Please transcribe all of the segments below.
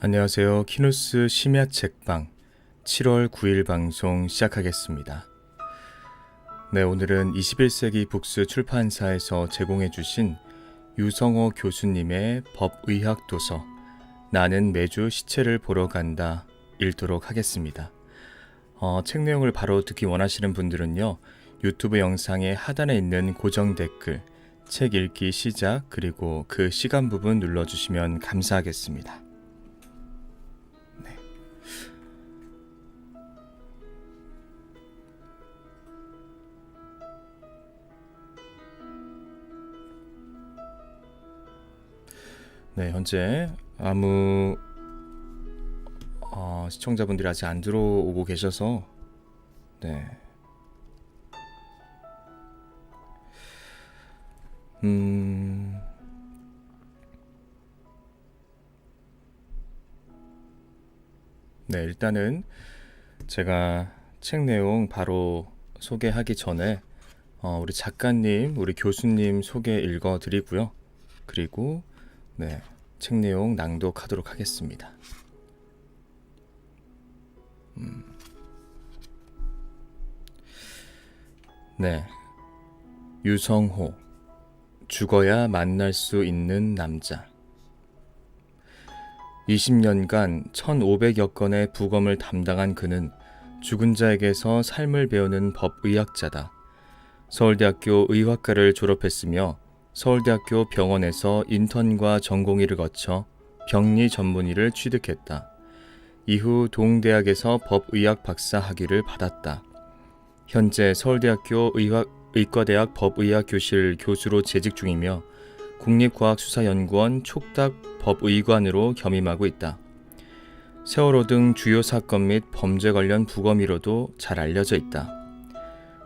안녕하세요. 키누스 심야 책방 7월 9일 방송 시작하겠습니다. 네, 오늘은 21세기 북스 출판사에서 제공해 주신 유성호 교수님의 법의학 도서 나는 매주 시체를 보러 간다 읽도록 하겠습니다. 책 내용을 바로 듣기 원하시는 분들은요. 유튜브 영상의 하단에 있는 고정 댓글 책 읽기 시작 그리고 그 시간 부분 눌러주시면 감사하겠습니다. 네, 현재 아무 시청자분들이 아직 안 들어오고 계셔서 네. 네, 일단은 제가 책 내용 바로 소개하기 전에 우리 작가님, 우리 교수님 소개 읽어드리고요. 그리고 네, 책 내용 낭독하도록 하겠습니다. 네, 유성호 죽어야 만날 수 있는 남자 20년간 1500여 건의 부검을 담당한 그는 죽은 자에게서 삶을 배우는 법의학자다. 서울대학교 의학과를 졸업했으며 서울대학교 병원에서 인턴과 전공의를 거쳐 병리 전문의를 취득했다. 이후 동대학에서 법의학 박사 학위를 받았다. 현재 서울대학교 의과대학 법의학 교실 교수로 재직 중이며 국립과학수사연구원 촉닥 법의관으로 겸임하고 있다. 세월호 등 주요 사건 및 범죄 관련 부검의로도 잘 알려져 있다.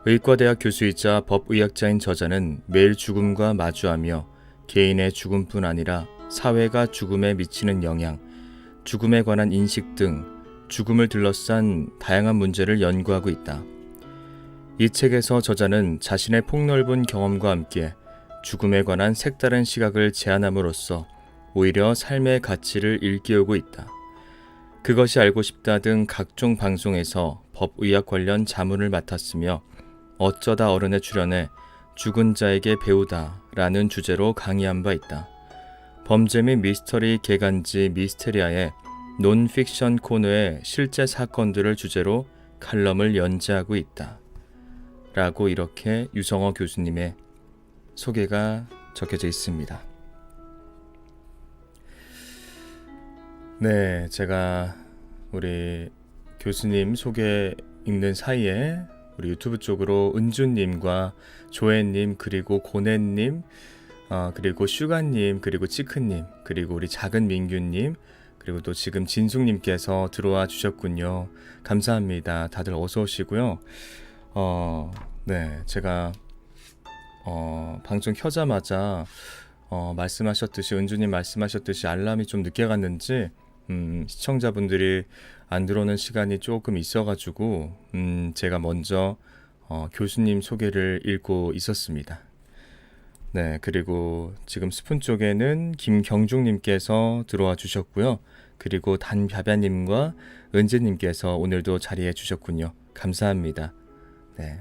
의과대학 교수이자 법의학자인 저자는 매일 죽음과 마주하며 개인의 죽음뿐 아니라 사회가 죽음에 미치는 영향, 죽음에 관한 인식 등 죽음을 둘러싼 다양한 문제를 연구하고 있다. 이 책에서 저자는 자신의 폭넓은 경험과 함께 죽음에 관한 색다른 시각을 제안함으로써 오히려 삶의 가치를 일깨우고 있다. 그것이 알고 싶다 등 각종 방송에서 법의학 관련 자문을 맡았으며 어쩌다 어른에 출연해 죽은 자에게 배우다 라는 주제로 강의한 바 있다. 범죄 및 미스터리 개간지 미스테리아의 논픽션 코너의 실제 사건들을 주제로 칼럼을 연재하고 있다. 라고 이렇게 유성호 교수님의 소개가 적혀져 있습니다. 네, 제가 우리 교수님 소개 읽는 사이에 우리 유튜브 쪽으로 은주님과 조혜님 그리고 고네님 그리고 슈가님 그리고 치크님 그리고 우리 작은 민규님 그리고 또 지금 진숙님께서 들어와 주셨군요. 감사합니다. 다들 어서 오시고요. 네, 제가 방송 켜자마자 말씀하셨듯이 은주님 말씀하셨듯이 알람이 좀 늦게 갔는지 시청자분들이 안 들어오는 시간이 조금 있어가지고 제가 먼저 교수님 소개를 읽고 있었습니다. 네, 그리고 지금 스푼 쪽에는 김경중님께서 들어와 주셨고요. 그리고 단벼벼님과 은재님께서 오늘도 자리해 주셨군요. 감사합니다. 네,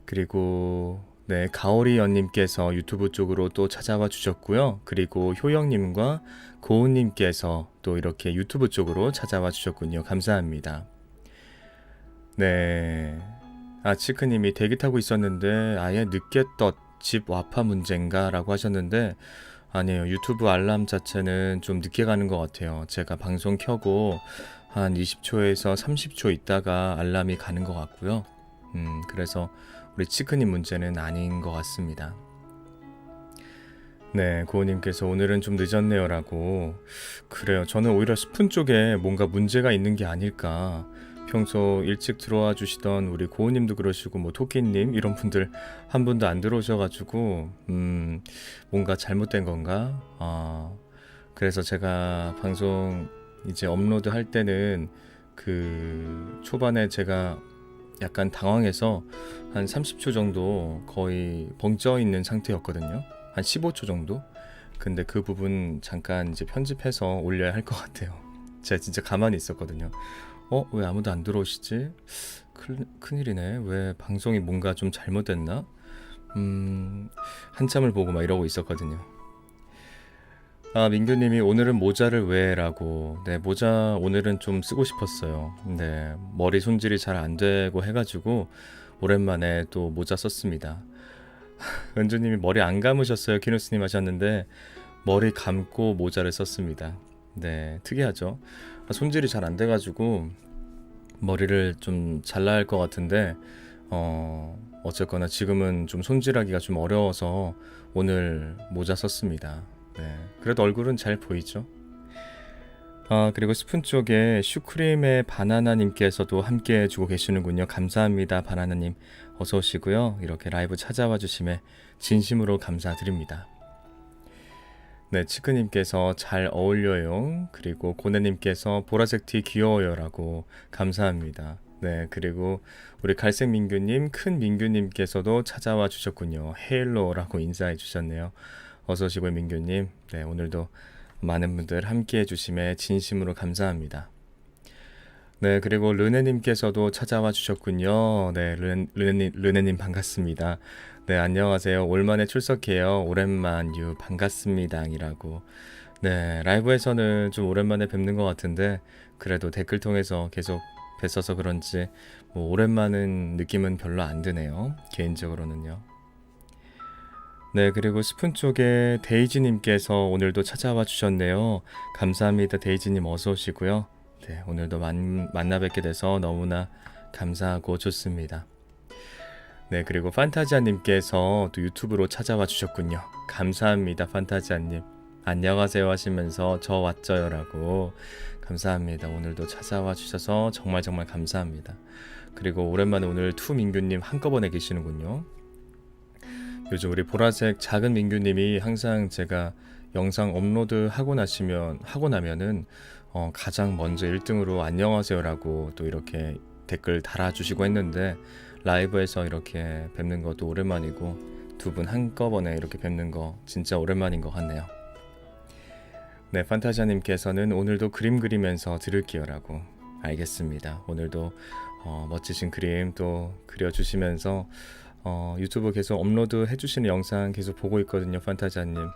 그리고 네, 가오리 연님께서 유튜브 쪽으로 또 찾아와 주셨고요. 그리고 효영님과 고은님께서 또 이렇게 유튜브 쪽으로 찾아와 주셨군요. 감사합니다. 네, 치크님이 대기 타고 있었는데 아예 늦게 떴 집 와파 문제인가 라고 하셨는데 아니에요. 유튜브 알람 자체는 좀 늦게 가는 것 같아요. 제가 방송 켜고 한 20초에서 30초 있다가 알람이 가는 것 같고요. 그래서 우리 치크님 문제는 아닌 것 같습니다. 네, 고우님께서 오늘은 좀 늦었네요 라고. 그래요. 저는 오히려 스푼 쪽에 뭔가 문제가 있는 게 아닐까. 평소 일찍 들어와 주시던 우리 고우님도 그러시고 뭐 토끼님 이런 분들 한 분도 안 들어오셔가지고 뭔가 잘못된 건가? 그래서 제가 방송 이제 업로드 할 때는 그 초반에 제가 약간 당황해서 한 30초 정도 거의 벙쪄 있는 상태였거든요. 한 15초 정도. 근데 그 부분 잠깐 이제 편집해서 올려야 할 것 같아요. 제가 진짜 가만히 있었거든요. 왜 아무도 안 들어오시지? 큰일이네. 왜 방송이 뭔가 좀 잘못됐나? 한참을 보고 막 이러고 있었거든요. 민규님이 오늘은 모자를 왜? 라고. 네, 모자 오늘은 좀 쓰고 싶었어요. 네, 머리 손질이 잘 안 되고 해가지고 오랜만에 또 모자 썼습니다. 은주님이 머리 안 감으셨어요? 키누스님 하셨는데 머리 감고 모자를 썼습니다. 네, 특이하죠. 손질이 잘 안 돼가지고 머리를 좀 잘라야 할 것 같은데 어쨌거나 지금은 좀 손질하기가 좀 어려워서 오늘 모자 썼습니다. 네, 그래도 얼굴은 잘 보이죠. 그리고 스푼 쪽에 슈크림의 바나나님께서도 함께 해주고 계시는군요. 감사합니다, 바나나님. 어서 오시고요. 이렇게 라이브 찾아와 주심에 진심으로 감사드립니다. 네, 치크님께서 잘 어울려요. 그리고 고네님께서 보라색 티 귀여워요라고 감사합니다. 네, 그리고 우리 갈색 민규님, 큰 민규님께서도 찾아와 주셨군요. 헤일로라고 인사해 주셨네요. 어서 오시고요, 민규님. 네, 오늘도 많은 분들 함께 해주심에 진심으로 감사합니다. 네, 그리고 르네님께서도 찾아와 주셨군요. 네, 르네님 반갑습니다. 네, 안녕하세요. 올만에 출석해요. 오랜만유 반갑습니다.이라고. 네, 라이브에서는 좀 오랜만에 뵙는 것 같은데 그래도 댓글 통해서 계속 뵀어서 그런지 뭐 오랜만은 느낌은 별로 안 드네요. 개인적으로는요. 네, 그리고 스푼 쪽에 데이지님께서 오늘도 찾아와 주셨네요. 감사합니다. 데이지님 어서 오시고요. 네, 오늘도 만나 뵙게 돼서 너무나 감사하고 좋습니다. 네, 그리고 판타지아님께서 또 유튜브로 찾아와 주셨군요. 감사합니다, 판타지아님. 안녕하세요 하시면서 저 왔죠요라고. 감사합니다. 오늘도 찾아와 주셔서 정말 감사합니다. 그리고 오랜만에 오늘 투민규님 한꺼번에 계시는군요. 요즘 우리 보라색 작은 민규님이 항상 제가 영상 업로드 하고 나면은 가장 먼저 1등으로 안녕하세요라고 또 이렇게 댓글 달아주시고 했는데 라이브에서 이렇게 뵙는 것도 오랜만이고 두 분 한꺼번에 이렇게 뵙는 거 진짜 오랜만인 것 같네요. 네, 판타지아님께서는 오늘도 그림 그리면서 들을게요라고. 알겠습니다. 오늘도 멋지신 그림 또 그려주시면서 유튜브 계속 업로드 해주시는 영상 계속 보고 있거든요. 판타지아님.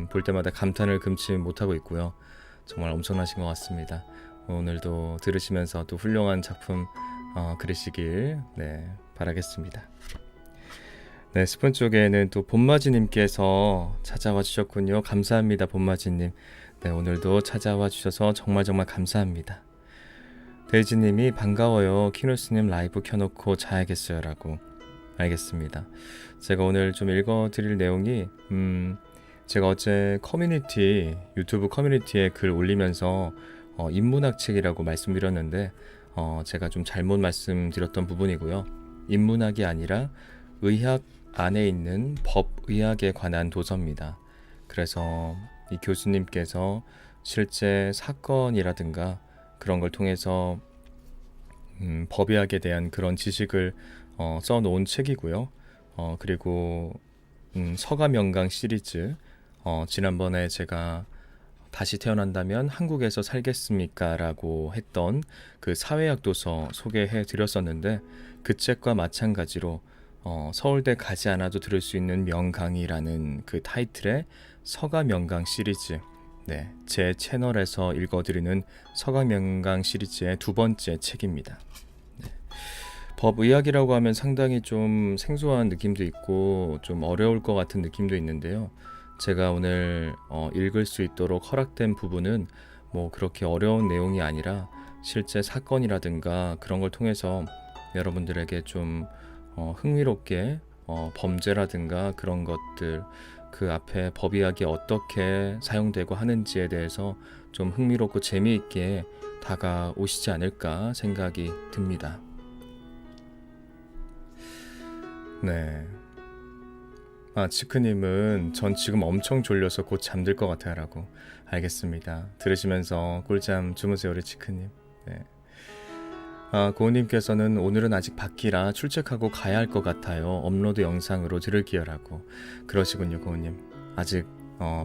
볼 때마다 감탄을 금치 못하고 있고요. 정말 엄청나신 것 같습니다. 오늘도 들으시면서 또 훌륭한 작품 그리시길 바라겠습니다. 네, 스푼 쪽에는 또 봄맞이님께서 찾아와 주셨군요. 감사합니다, 봄맞이님. 네, 오늘도 찾아와 주셔서 정말 감사합니다. 데이지님이 반가워요. 키누스님 라이브 켜놓고 자야겠어요라고. 알겠습니다. 제가 오늘 좀 읽어드릴 내용이 제가 어제 유튜브 커뮤니티에 글 올리면서 인문학 책이라고 말씀드렸는데 제가 좀 잘못 말씀드렸던 부분이고요. 인문학이 아니라 의학 안에 있는 법의학에 관한 도서입니다. 그래서 이 교수님께서 실제 사건이라든가 그런 걸 통해서 법의학에 대한 그런 지식을 써놓은 책이고요. 그리고 서가명강 시리즈 지난번에 제가 다시 태어난다면 한국에서 살겠습니까? 라고 했던 그 사회학 도서 소개해 드렸었는데 그 책과 마찬가지로 서울대 가지 않아도 들을 수 있는 명강이라는 그 타이틀의 서가명강 시리즈, 네, 제 채널에서 읽어드리는 서가명강 시리즈의 두 번째 책입니다. 법의학이라고 하면 상당히 좀 생소한 느낌도 있고 좀 어려울 것 같은 느낌도 있는데요. 제가 오늘 읽을 수 있도록 허락된 부분은 뭐 그렇게 어려운 내용이 아니라 실제 사건이라든가 그런 걸 통해서 여러분들에게 좀 흥미롭게 범죄라든가 그런 것들 그 앞에 법의학이 어떻게 사용되고 하는지에 대해서 좀 흥미롭고 재미있게 다가오시지 않을까 생각이 듭니다. 네. 치크님은 전 지금 엄청 졸려서 곧 잠들 것 같아요 라고. 알겠습니다. 들으시면서 꿀잠 주무세요 우리 치크님. 네. 고은님께서는 오늘은 아직 밖이라 출첵하고 가야 할 것 같아요. 업로드 영상으로 들을게요 라고. 그러시군요 고은님. 아직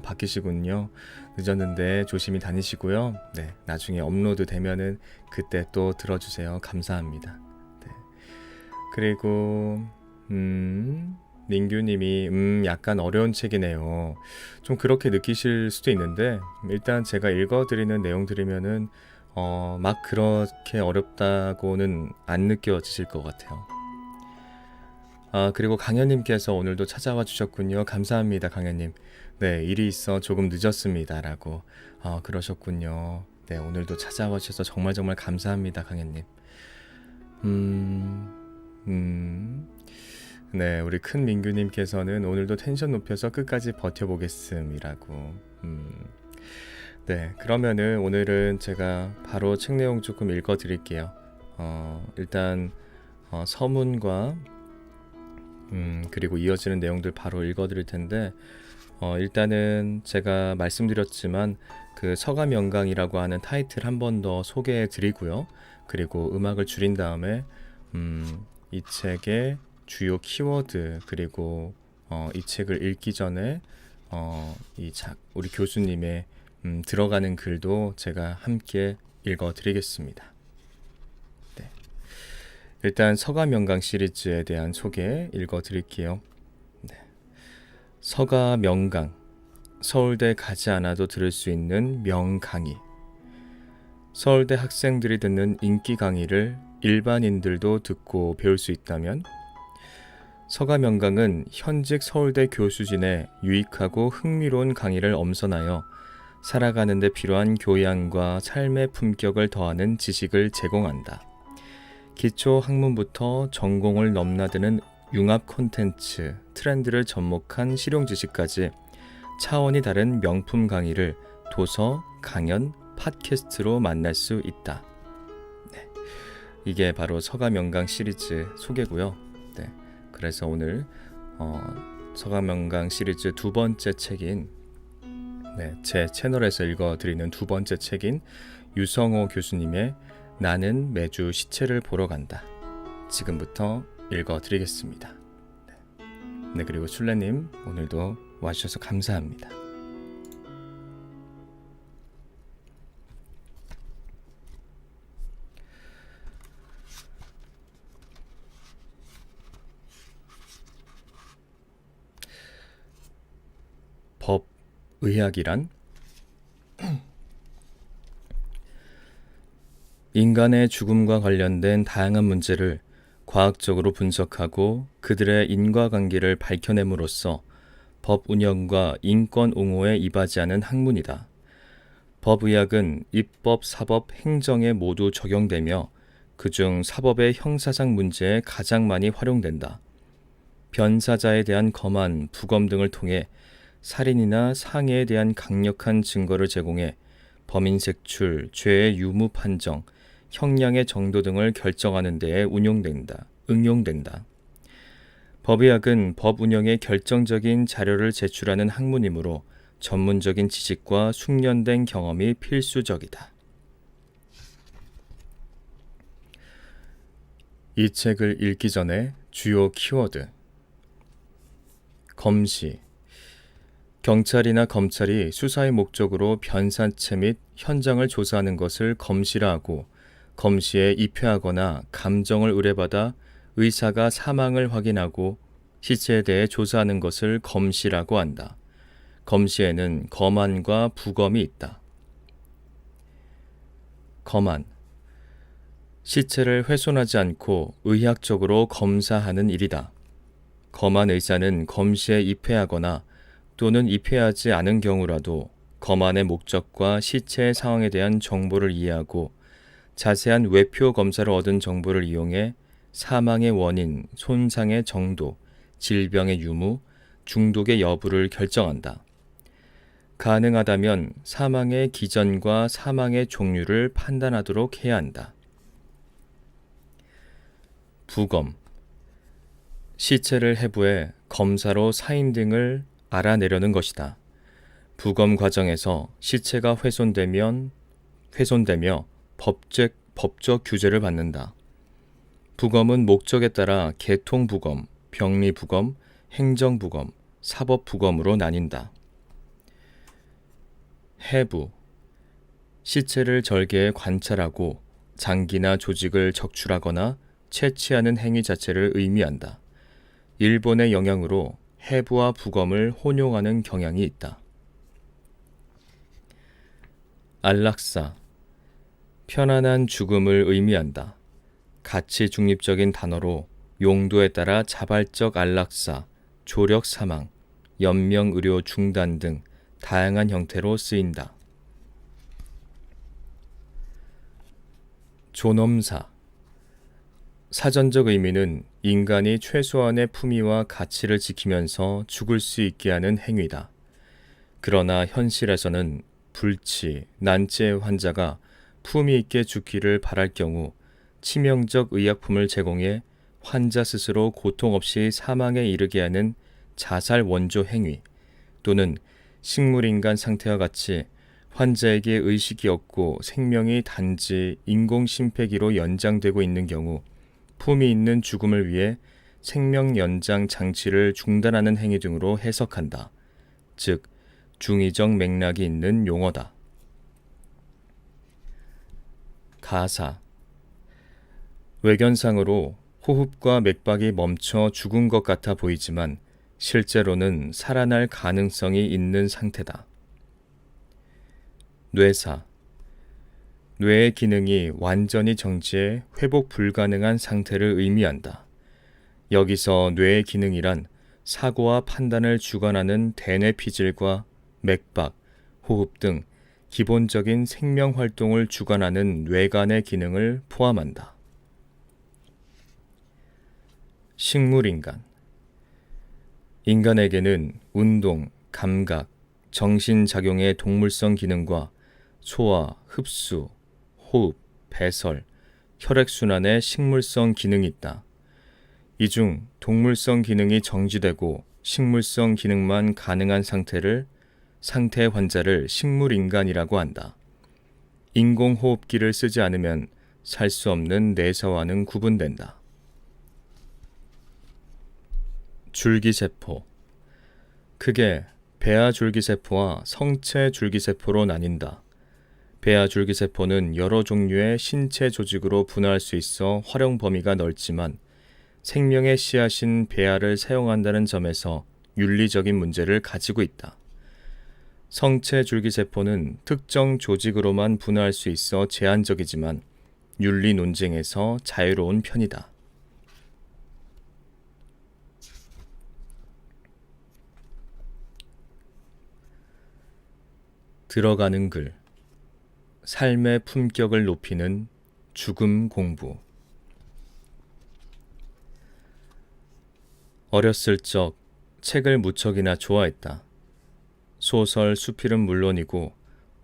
바뀌시군요. 늦었는데 조심히 다니시고요. 네, 나중에 업로드 되면은 그때 또 들어주세요. 감사합니다. 네. 그리고 민규님이 약간 어려운 책이네요. 좀 그렇게 느끼실 수도 있는데 일단 제가 읽어드리는 내용들이면은 막 그렇게 어렵다고는 안 느껴지실 것 같아요. 그리고 강현님께서 오늘도 찾아와 주셨군요. 감사합니다, 강현님. 네, 일이 있어 조금 늦었습니다. 라고 그러셨군요. 네, 오늘도 찾아와 주셔서 정말 정말 감사합니다, 강현님. 네, 우리 큰 민규님께서는 오늘도 텐션 높여서 끝까지 버텨보겠음이라고. 네, 그러면은 오늘은 제가 바로 책 내용 조금 읽어드릴게요. 일단 서문과 그리고 이어지는 내용들 바로 읽어드릴 텐데 일단은 제가 말씀드렸지만 그 서가명강이라고 하는 타이틀 한 번 더 소개해 드리고요. 그리고 음악을 줄인 다음에 이 책의 주요 키워드 그리고 이 책을 읽기 전에 우리 교수님의 들어가는 글도 제가 함께 읽어드리겠습니다. 네. 일단 서가명강 시리즈에 대한 소개 읽어드릴게요. 네. 서가명강, 서울대 가지 않아도 들을 수 있는 명강의. 서울대 학생들이 듣는 인기 강의를 일반인들도 듣고 배울 수 있다면 서가명강은 현직 서울대 교수진의 유익하고 흥미로운 강의를 엄선하여 살아가는 데 필요한 교양과 삶의 품격을 더하는 지식을 제공한다. 기초 학문부터 전공을 넘나드는 융합 콘텐츠, 트렌드를 접목한 실용 지식까지 차원이 다른 명품 강의를 도서, 강연, 팟캐스트로 만날 수 있다. 네, 이게 바로 서가명강 시리즈 소개고요. 네, 그래서 오늘 서가명강 시리즈 두 번째 책인 제 채널에서 읽어드리는 두 번째 책인 유성호 교수님의 나는 매주 시체를 보러 간다. 지금부터 읽어드리겠습니다. 네, 그리고 술래님 오늘도 와주셔서 감사합니다. 법의학이란 인간의 죽음과 관련된 다양한 문제를 과학적으로 분석하고 그들의 인과관계를 밝혀냄으로써 법 운영과 인권 옹호에 이바지하는 학문이다. 법의학은 입법, 사법, 행정에 모두 적용되며 그중 사법의 형사상 문제에 가장 많이 활용된다. 변사자에 대한 검안, 부검 등을 통해 살인이나 상해에 대한 강력한 증거를 제공해 범인 색출, 죄의 유무 판정, 형량의 정도 등을 결정하는 데에 응용된다. 법의학은 법 운영에 결정적인 자료를 제출하는 학문이므로 전문적인 지식과 숙련된 경험이 필수적이다. 이 책을 읽기 전에 주요 키워드. 검시. 경찰이나 검찰이 수사의 목적으로 변사체 및 현장을 조사하는 것을 검시라 하고 검시에 입회하거나 감정을 의뢰받아 의사가 사망을 확인하고 시체에 대해 조사하는 것을 검시라고 한다. 검시에는 검안과 부검이 있다. 검안. 시체를 훼손하지 않고 의학적으로 검사하는 일이다. 검안 의사는 검시에 입회하거나 또는 입회하지 않은 경우라도 검안의 목적과 시체의 상황에 대한 정보를 이해하고 자세한 외표 검사를 얻은 정보를 이용해 사망의 원인, 손상의 정도, 질병의 유무, 중독의 여부를 결정한다. 가능하다면 사망의 기전과 사망의 종류를 판단하도록 해야 한다. 부검. 시체를 해부해 검사로 사인 등을 알아내려는 것이다. 부검 과정에서 시체가 훼손되며 법적 규제를 받는다. 부검은 목적에 따라 계통부검, 병리부검, 행정부검, 사법부검으로 나뉜다. 해부, 시체를 절개해 관찰하고 장기나 조직을 적출하거나 채취하는 행위 자체를 의미한다. 일본의 영향으로 해부와 부검을 혼용하는 경향이 있다. 안락사, 편안한 죽음을 의미한다. 가치 중립적인 단어로 용도에 따라 자발적 안락사, 조력 사망, 연명 의료 중단 등 다양한 형태로 쓰인다. 존엄사, 사전적 의미는 인간이 최소한의 품위와 가치를 지키면서 죽을 수 있게 하는 행위다. 그러나 현실에서는 불치, 난치의 환자가 품위 있게 죽기를 바랄 경우 치명적 의약품을 제공해 환자 스스로 고통 없이 사망에 이르게 하는 자살 원조 행위 또는 식물인간 상태와 같이 환자에게 의식이 없고 생명이 단지 인공심폐기로 연장되고 있는 경우 품위 있는 죽음을 위해 생명 연장 장치를 중단하는 행위 등으로 해석한다. 즉, 중의적 맥락이 있는 용어다. 가사, 외견상으로 호흡과 맥박이 멈춰 죽은 것 같아 보이지만 실제로는 살아날 가능성이 있는 상태다. 뇌사, 뇌의 기능이 완전히 정지해 회복 불가능한 상태를 의미한다. 여기서 뇌의 기능이란 사고와 판단을 주관하는 대뇌피질과 맥박, 호흡 등 기본적인 생명 활동을 주관하는 뇌간의 기능을 포함한다. 식물인간, 인간에게는 운동, 감각, 정신작용의 동물성 기능과 소화, 흡수, 호흡, 배설, 혈액순환의 식물성 기능이 있다. 이 중 동물성 기능이 정지되고 식물성 기능만 가능한 상태 환자를 식물인간이라고 한다. 인공호흡기를 쓰지 않으면 살 수 없는 뇌사와는 구분된다. 줄기세포, 크게 배아줄기세포와 성체줄기세포로 나뉜다. 배아줄기세포는 여러 종류의 신체 조직으로 분화할 수 있어 활용 범위가 넓지만 생명의 씨앗인 배아를 사용한다는 점에서 윤리적인 문제를 가지고 있다. 성체줄기세포는 특정 조직으로만 분화할 수 있어 제한적이지만 윤리 논쟁에서 자유로운 편이다. 들어가는 글, 삶의 품격을 높이는 죽음 공부. 어렸을 적 책을 무척이나 좋아했다. 소설, 수필은 물론이고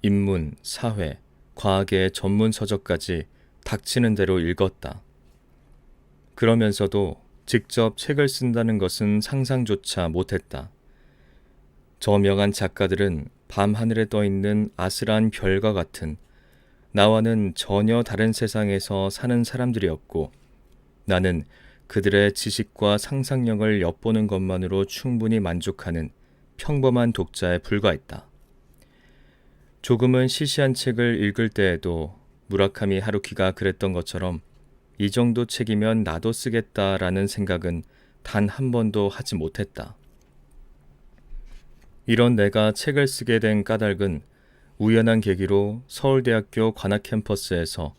인문, 사회, 과학의 전문 서적까지 닥치는 대로 읽었다. 그러면서도 직접 책을 쓴다는 것은 상상조차 못했다. 저명한 작가들은 밤하늘에 떠있는 아슬한 별과 같은 나와는 전혀 다른 세상에서 사는 사람들이었고 나는 그들의 지식과 상상력을 엿보는 것만으로 충분히 만족하는 평범한 독자에 불과했다. 조금은 시시한 책을 읽을 때에도 무라카미 하루키가 그랬던 것처럼 이 정도 책이면 나도 쓰겠다라는 생각은 단 한 번도 하지 못했다. 이런 내가 책을 쓰게 된 까닭은 우연한 계기로 서울대학교 관악 캠퍼스에서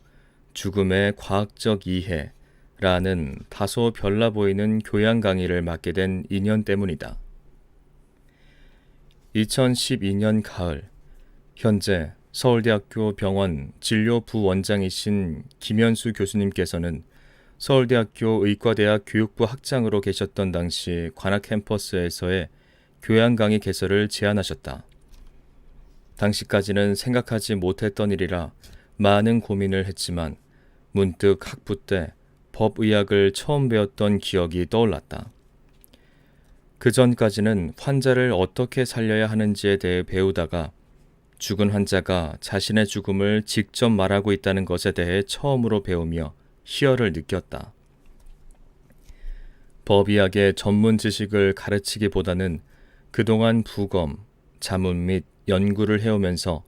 죽음의 과학적 이해라는 다소 별나 보이는 교양 강의를 맡게 된 인연 때문이다. 2012년 가을, 현재 서울대학교 병원 진료부원장이신 김현수 교수님께서는 서울대학교 의과대학 교육부 학장으로 계셨던 당시 관악 캠퍼스에서의 교양 강의 개설을 제안하셨다. 당시까지는 생각하지 못했던 일이라 많은 고민을 했지만 문득 학부 때 법의학을 처음 배웠던 기억이 떠올랐다. 그 전까지는 환자를 어떻게 살려야 하는지에 대해 배우다가 죽은 환자가 자신의 죽음을 직접 말하고 있다는 것에 대해 처음으로 배우며 희열을 느꼈다. 법의학의 전문 지식을 가르치기보다는 그동안 부검, 자문 및 연구를 해오면서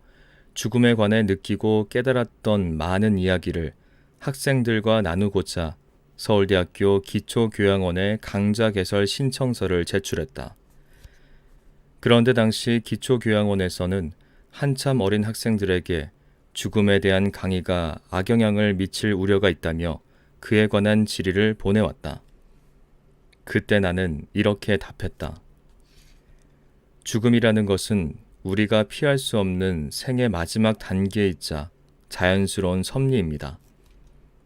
죽음에 관해 느끼고 깨달았던 많은 이야기를 학생들과 나누고자 서울대학교 기초교양원에 강좌 개설 신청서를 제출했다. 그런데 당시 기초교양원에서는 한참 어린 학생들에게 죽음에 대한 강의가 악영향을 미칠 우려가 있다며 그에 관한 질의를 보내왔다. 그때 나는 이렇게 답했다. 죽음이라는 것은 우리가 피할 수 없는 생의 마지막 단계이자 자연스러운 섭리입니다.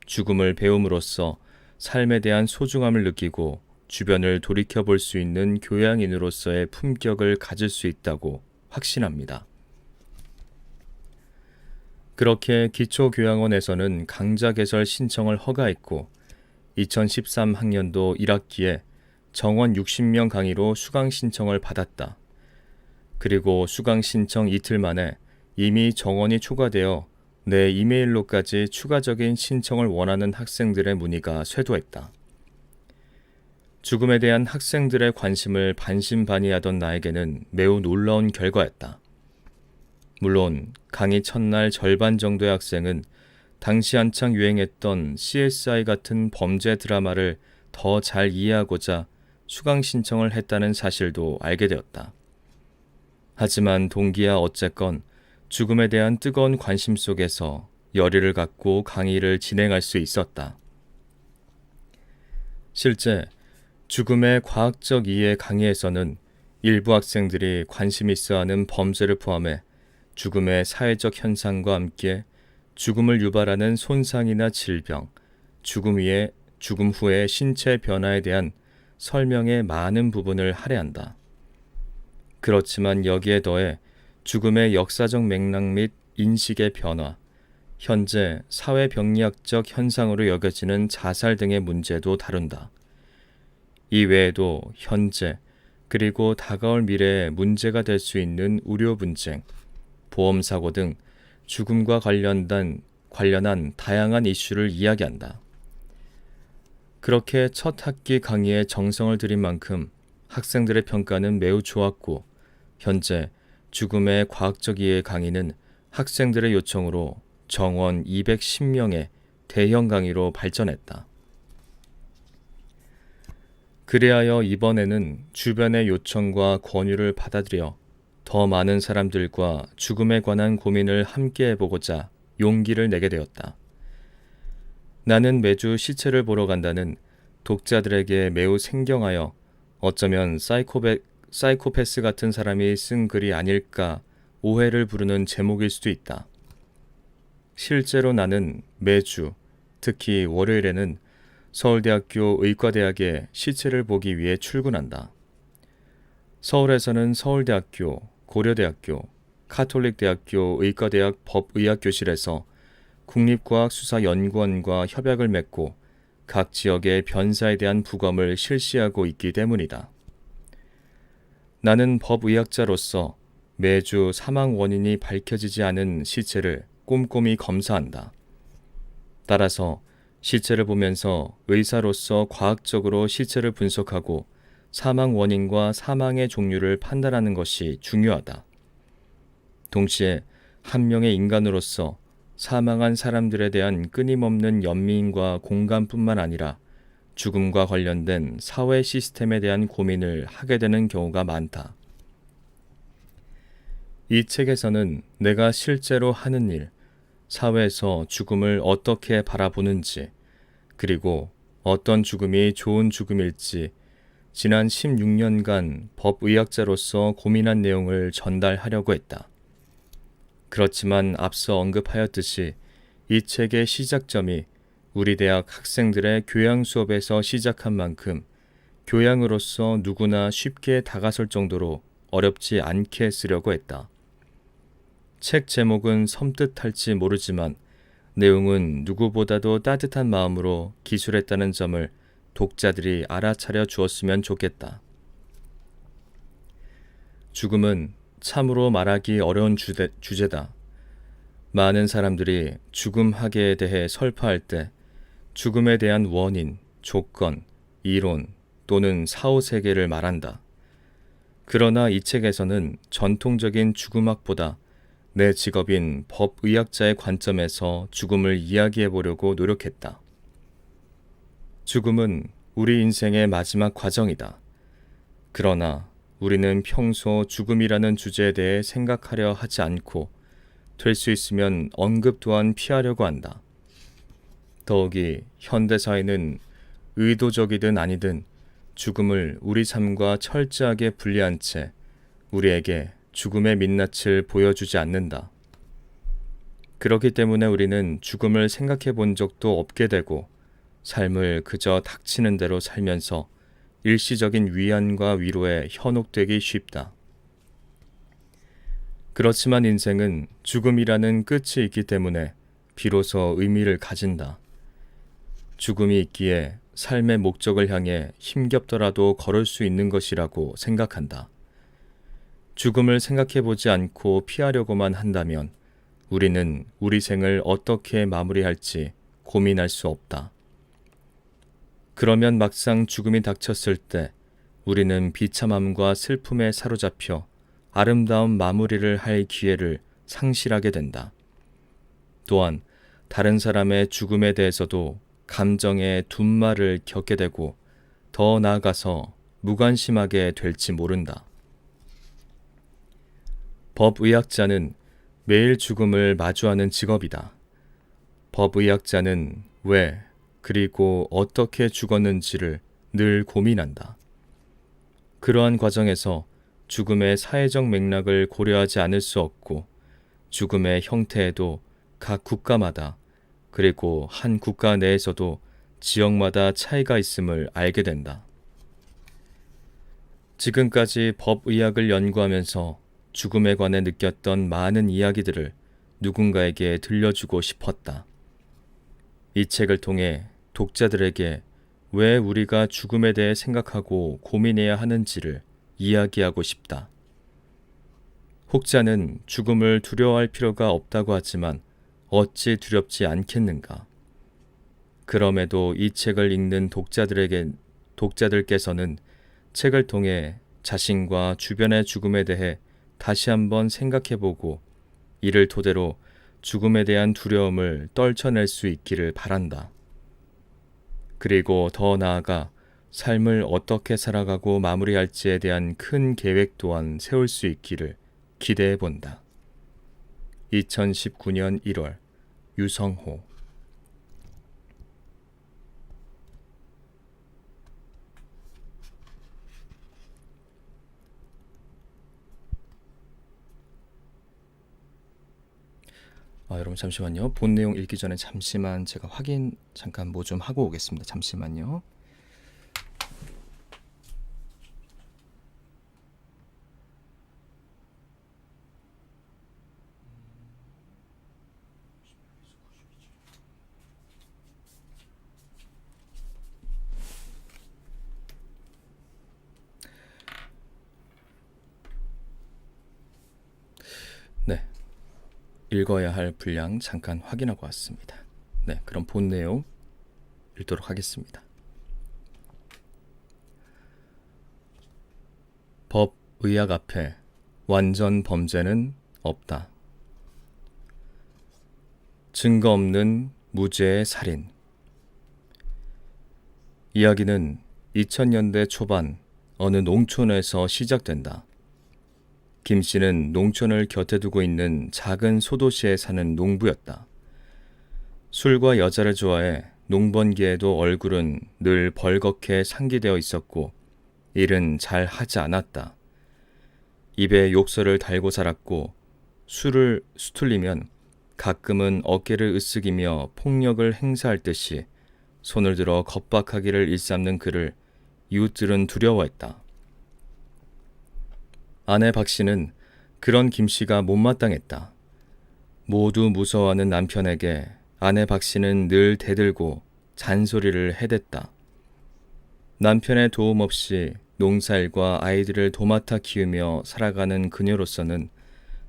죽음을 배움으로써 삶에 대한 소중함을 느끼고 주변을 돌이켜볼 수 있는 교양인으로서의 품격을 가질 수 있다고 확신합니다. 그렇게 기초교양원에서는 강좌 개설 신청을 허가했고 2013 학년도 1학기에 정원 60명 강의로 수강 신청을 받았다. 그리고 수강 신청 이틀 만에 이미 정원이 초과되어 내 이메일로까지 추가적인 신청을 원하는 학생들의 문의가 쇄도했다. 죽음에 대한 학생들의 관심을 반신반의하던 나에게는 매우 놀라운 결과였다. 물론 강의 첫날 절반 정도의 학생은 당시 한창 유행했던 CSI 같은 범죄 드라마를 더 잘 이해하고자 수강 신청을 했다는 사실도 알게 되었다. 하지만 동기야 어쨌건 죽음에 대한 뜨거운 관심 속에서 열의를 갖고 강의를 진행할 수 있었다. 실제 죽음의 과학적 이해 강의에서는 일부 학생들이 관심 있어하는 범죄를 포함해 죽음의 사회적 현상과 함께 죽음을 유발하는 손상이나 질병, 죽음 후의 신체 변화에 대한 설명의 많은 부분을 할애한다. 그렇지만 여기에 더해 죽음의 역사적 맥락 및 인식의 변화, 현재 사회병리학적 현상으로 여겨지는 자살 등의 문제도 다룬다. 이 외에도 현재 그리고 다가올 미래에 문제가 될 수 있는 의료 분쟁, 보험사고 등 죽음과 관련한 다양한 이슈를 이야기한다. 그렇게 첫 학기 강의에 정성을 들인 만큼 학생들의 평가는 매우 좋았고 현재 죽음의 과학적 이해 강의는 학생들의 요청으로 정원 210명의 대형 강의로 발전했다. 그리하여 이번에는 주변의 요청과 권유를 받아들여 더 많은 사람들과 죽음에 관한 고민을 함께 해보고자 용기를 내게 되었다. 나는 매주 시체를 보러 간다는 독자들에게 매우 생경하여 어쩌면 사이코패스 같은 사람이 쓴 글이 아닐까 오해를 부르는 제목일 수도 있다. 실제로 나는 매주, 특히 월요일에는 서울대학교 의과대학에 시체를 보기 위해 출근한다. 서울에서는 서울대학교, 고려대학교, 카톨릭대학교 의과대학 법의학교실에서 국립과학수사연구원과 협약을 맺고 각 지역의 변사에 대한 부검을 실시하고 있기 때문이다. 나는 법의학자로서 매주 사망 원인이 밝혀지지 않은 시체를 꼼꼼히 검사한다. 따라서 시체를 보면서 의사로서 과학적으로 시체를 분석하고 사망 원인과 사망의 종류를 판단하는 것이 중요하다. 동시에 한 명의 인간으로서 사망한 사람들에 대한 끊임없는 연민과 공감뿐만 아니라 죽음과 관련된 사회 시스템에 대한 고민을 하게 되는 경우가 많다. 이 책에서는 내가 실제로 하는 일, 사회에서 죽음을 어떻게 바라보는지, 그리고 어떤 죽음이 좋은 죽음일지 지난 16년간 법의학자로서 고민한 내용을 전달하려고 했다. 그렇지만 앞서 언급하였듯이 이 책의 시작점이 우리 대학 학생들의 교양 수업에서 시작한 만큼 교양으로서 누구나 쉽게 다가설 정도로 어렵지 않게 쓰려고 했다. 책 제목은 섬뜩할지 모르지만 내용은 누구보다도 따뜻한 마음으로 기술했다는 점을 독자들이 알아차려 주었으면 좋겠다. 죽음은 참으로 말하기 어려운 주제다. 많은 사람들이 죽음학에 대해 설파할 때 죽음에 대한 원인, 조건, 이론 또는 사후세계를 말한다. 그러나 이 책에서는 전통적인 죽음학보다 내 직업인 법의학자의 관점에서 죽음을 이야기해 보려고 노력했다. 죽음은 우리 인생의 마지막 과정이다. 그러나 우리는 평소 죽음이라는 주제에 대해 생각하려 하지 않고 될 수 있으면 언급 또한 피하려고 한다. 더욱이 현대사회는 의도적이든 아니든 죽음을 우리 삶과 철저하게 분리한 채 우리에게 죽음의 민낯을 보여주지 않는다. 그렇기 때문에 우리는 죽음을 생각해 본 적도 없게 되고 삶을 그저 닥치는 대로 살면서 일시적인 위안과 위로에 현혹되기 쉽다. 그렇지만 인생은 죽음이라는 끝이 있기 때문에 비로소 의미를 가진다. 죽음이 있기에 삶의 목적을 향해 힘겹더라도 걸을 수 있는 것이라고 생각한다. 죽음을 생각해 보지 않고 피하려고만 한다면 우리는 우리 생을 어떻게 마무리할지 고민할 수 없다. 그러면 막상 죽음이 닥쳤을 때 우리는 비참함과 슬픔에 사로잡혀 아름다운 마무리를 할 기회를 상실하게 된다. 또한 다른 사람의 죽음에 대해서도 감정의 둔말을 겪게 되고 더 나아가서 무관심하게 될지 모른다. 법의학자는 매일 죽음을 마주하는 직업이다. 법의학자는 왜 그리고 어떻게 죽었는지를 늘 고민한다. 그러한 과정에서 죽음의 사회적 맥락을 고려하지 않을 수 없고 죽음의 형태에도 각 국가마다 그리고 한 국가 내에서도 지역마다 차이가 있음을 알게 된다. 지금까지 법의학을 연구하면서 죽음에 관해 느꼈던 많은 이야기들을 누군가에게 들려주고 싶었다. 이 책을 통해 독자들에게 왜 우리가 죽음에 대해 생각하고 고민해야 하는지를 이야기하고 싶다. 혹자는 죽음을 두려워할 필요가 없다고 하지만 어찌 두렵지 않겠는가? 그럼에도 이 책을 읽는 독자들께서는 책을 통해 자신과 주변의 죽음에 대해 다시 한번 생각해보고 이를 토대로 죽음에 대한 두려움을 떨쳐낼 수 있기를 바란다. 그리고 더 나아가 삶을 어떻게 살아가고 마무리할지에 대한 큰 계획 또한 세울 수 있기를 기대해 본다. 2019년 1월 유성호. 여러분 잠시만요. 본 내용 읽기 전에 잠시만 제가 확인 잠깐 뭐 좀 하고 오겠습니다. 잠시만요. 네. 읽어야 할 분량 잠깐 확인하고 왔습니다. 네, 그럼 본 내용 읽도록 하겠습니다. 법, 의학 앞에 완전 범죄는 없다. 증거 없는 무죄의 살인. 이야기는 2000년대 초반 어느 농촌에서 시작된다. 김 씨는 농촌을 곁에 두고 있는 작은 소도시에 사는 농부였다. 술과 여자를 좋아해 농번기에도 얼굴은 늘 벌겋게 상기되어 있었고 일은 잘 하지 않았다. 입에 욕설을 달고 살았고 술을 수틀리면 가끔은 어깨를 으쓱이며 폭력을 행사할 듯이 손을 들어 겁박하기를 일삼는 그를 이웃들은 두려워했다. 아내 박 씨는 그런 김 씨가 못마땅했다. 모두 무서워하는 남편에게 아내 박 씨는 늘 대들고 잔소리를 해댔다. 남편의 도움 없이 농사일과 아이들을 도맡아 키우며 살아가는 그녀로서는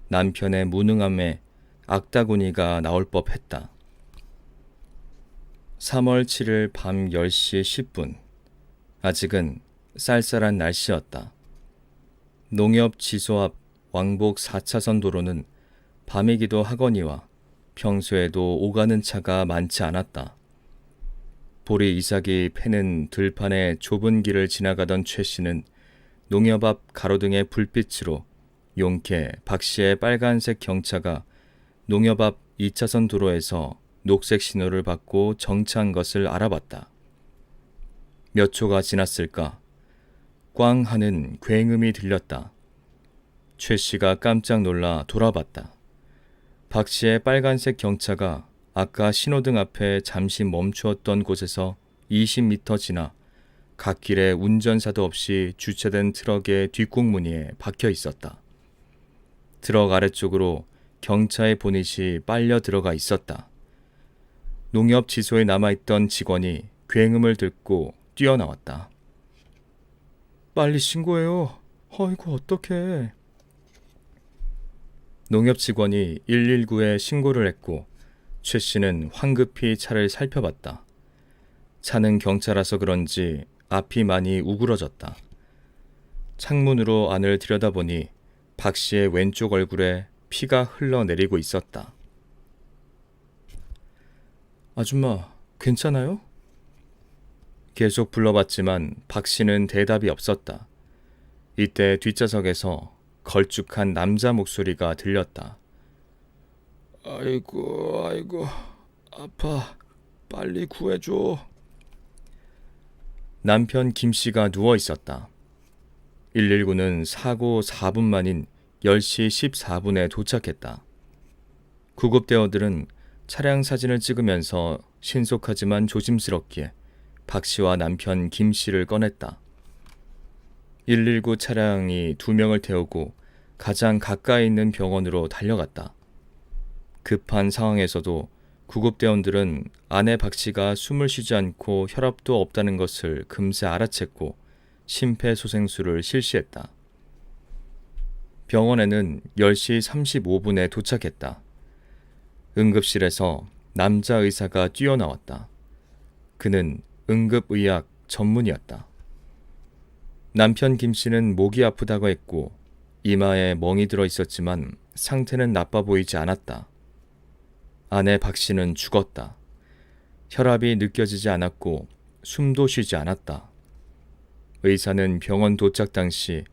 남편의 무능함에 악다구니가 나올 법했다. 3월 7일 밤 10시 10분. 아직은 쌀쌀한 날씨였다. 농협 지소 앞 왕복 4차선 도로는 밤이기도 하거니와 평소에도 오가는 차가 많지 않았다. 보리 이삭이 패는 들판의 좁은 길을 지나가던 최 씨는 농협 앞 가로등의 불빛으로 용케 박 씨의 빨간색 경차가 농협 앞 2차선 도로에서 녹색 신호를 받고 정차한 것을 알아봤다. 몇 초가 지났을까? 꽝 하는 굉음이 들렸다. 최 씨가 깜짝 놀라 돌아봤다. 박 씨의 빨간색 경차가 아까 신호등 앞에 잠시 멈추었던 곳에서 20m 지나 갓길에 운전사도 없이 주차된 트럭의 뒷공무니에 박혀 있었다. 트럭 아래쪽으로 경차의 보닛이 빨려 들어가 있었다. 농협 지소에 남아있던 직원이 굉음을 듣고 뛰어나왔다. 빨리 신고해요. 어이구 어떡해. 농협 직원이 119에 신고를 했고 최 씨는 황급히 차를 살펴봤다. 차는 경차라서 그런지 앞이 많이 우그러졌다. 창문으로 안을 들여다보니 박 씨의 왼쪽 얼굴에 피가 흘러내리고 있었다. 아줌마, 괜찮아요? 계속 불러봤지만 박 씨는 대답이 없었다. 이때 뒷좌석에서 걸쭉한 남자 목소리가 들렸다. 아이고, 아파. 빨리 구해줘. 남편 김 씨가 누워 있었다. 119는 사고 4분 만인 10시 14분에 도착했다. 구급대원들은 차량 사진을 찍으면서 신속하지만 조심스럽게 박 씨와 남편 김 씨를 꺼냈다. 119 차량이 2명을 태우고 가장 가까이 있는 병원으로 달려갔다. 급한 상황에서도 구급대원들은 아내 박 씨가 숨을 쉬지 않고 혈압도 없다는 것을 금세 알아챘고 심폐소생술을 실시했다. 병원에는 10시 35분에 도착했다. 응급실에서 남자 의사가 뛰어나왔다. 그는 응급의학 전문이었다. 남편 김 씨는 목이 아프다고 했고 이마에 멍이 들어 있었지만 상태는 나빠 보이지 않았다. 아내 박 씨는 죽었다. 혈압이 느껴지지 않았고 숨도 쉬지 않았다. 의사는 병원 도착 당시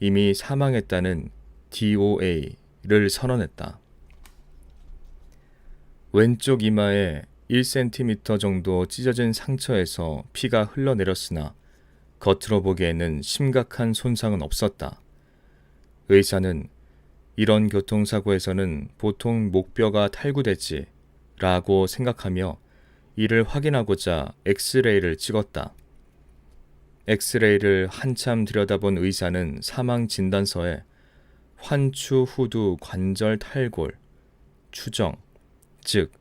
이미 사망했다는 DOA를 선언했다. 왼쪽 이마에 1cm 정도 찢어진 상처에서 피가 흘러내렸으나 겉으로 보기에는 심각한 손상은 없었다. 의사는 이런 교통사고에서는 보통 목뼈가 탈구되지 라고 생각하며 이를 확인하고자 엑스레이를 찍었다. 엑스레이를 한참 들여다본 의사는 사망 진단서에 환추 후두 관절 탈골, 추정, 즉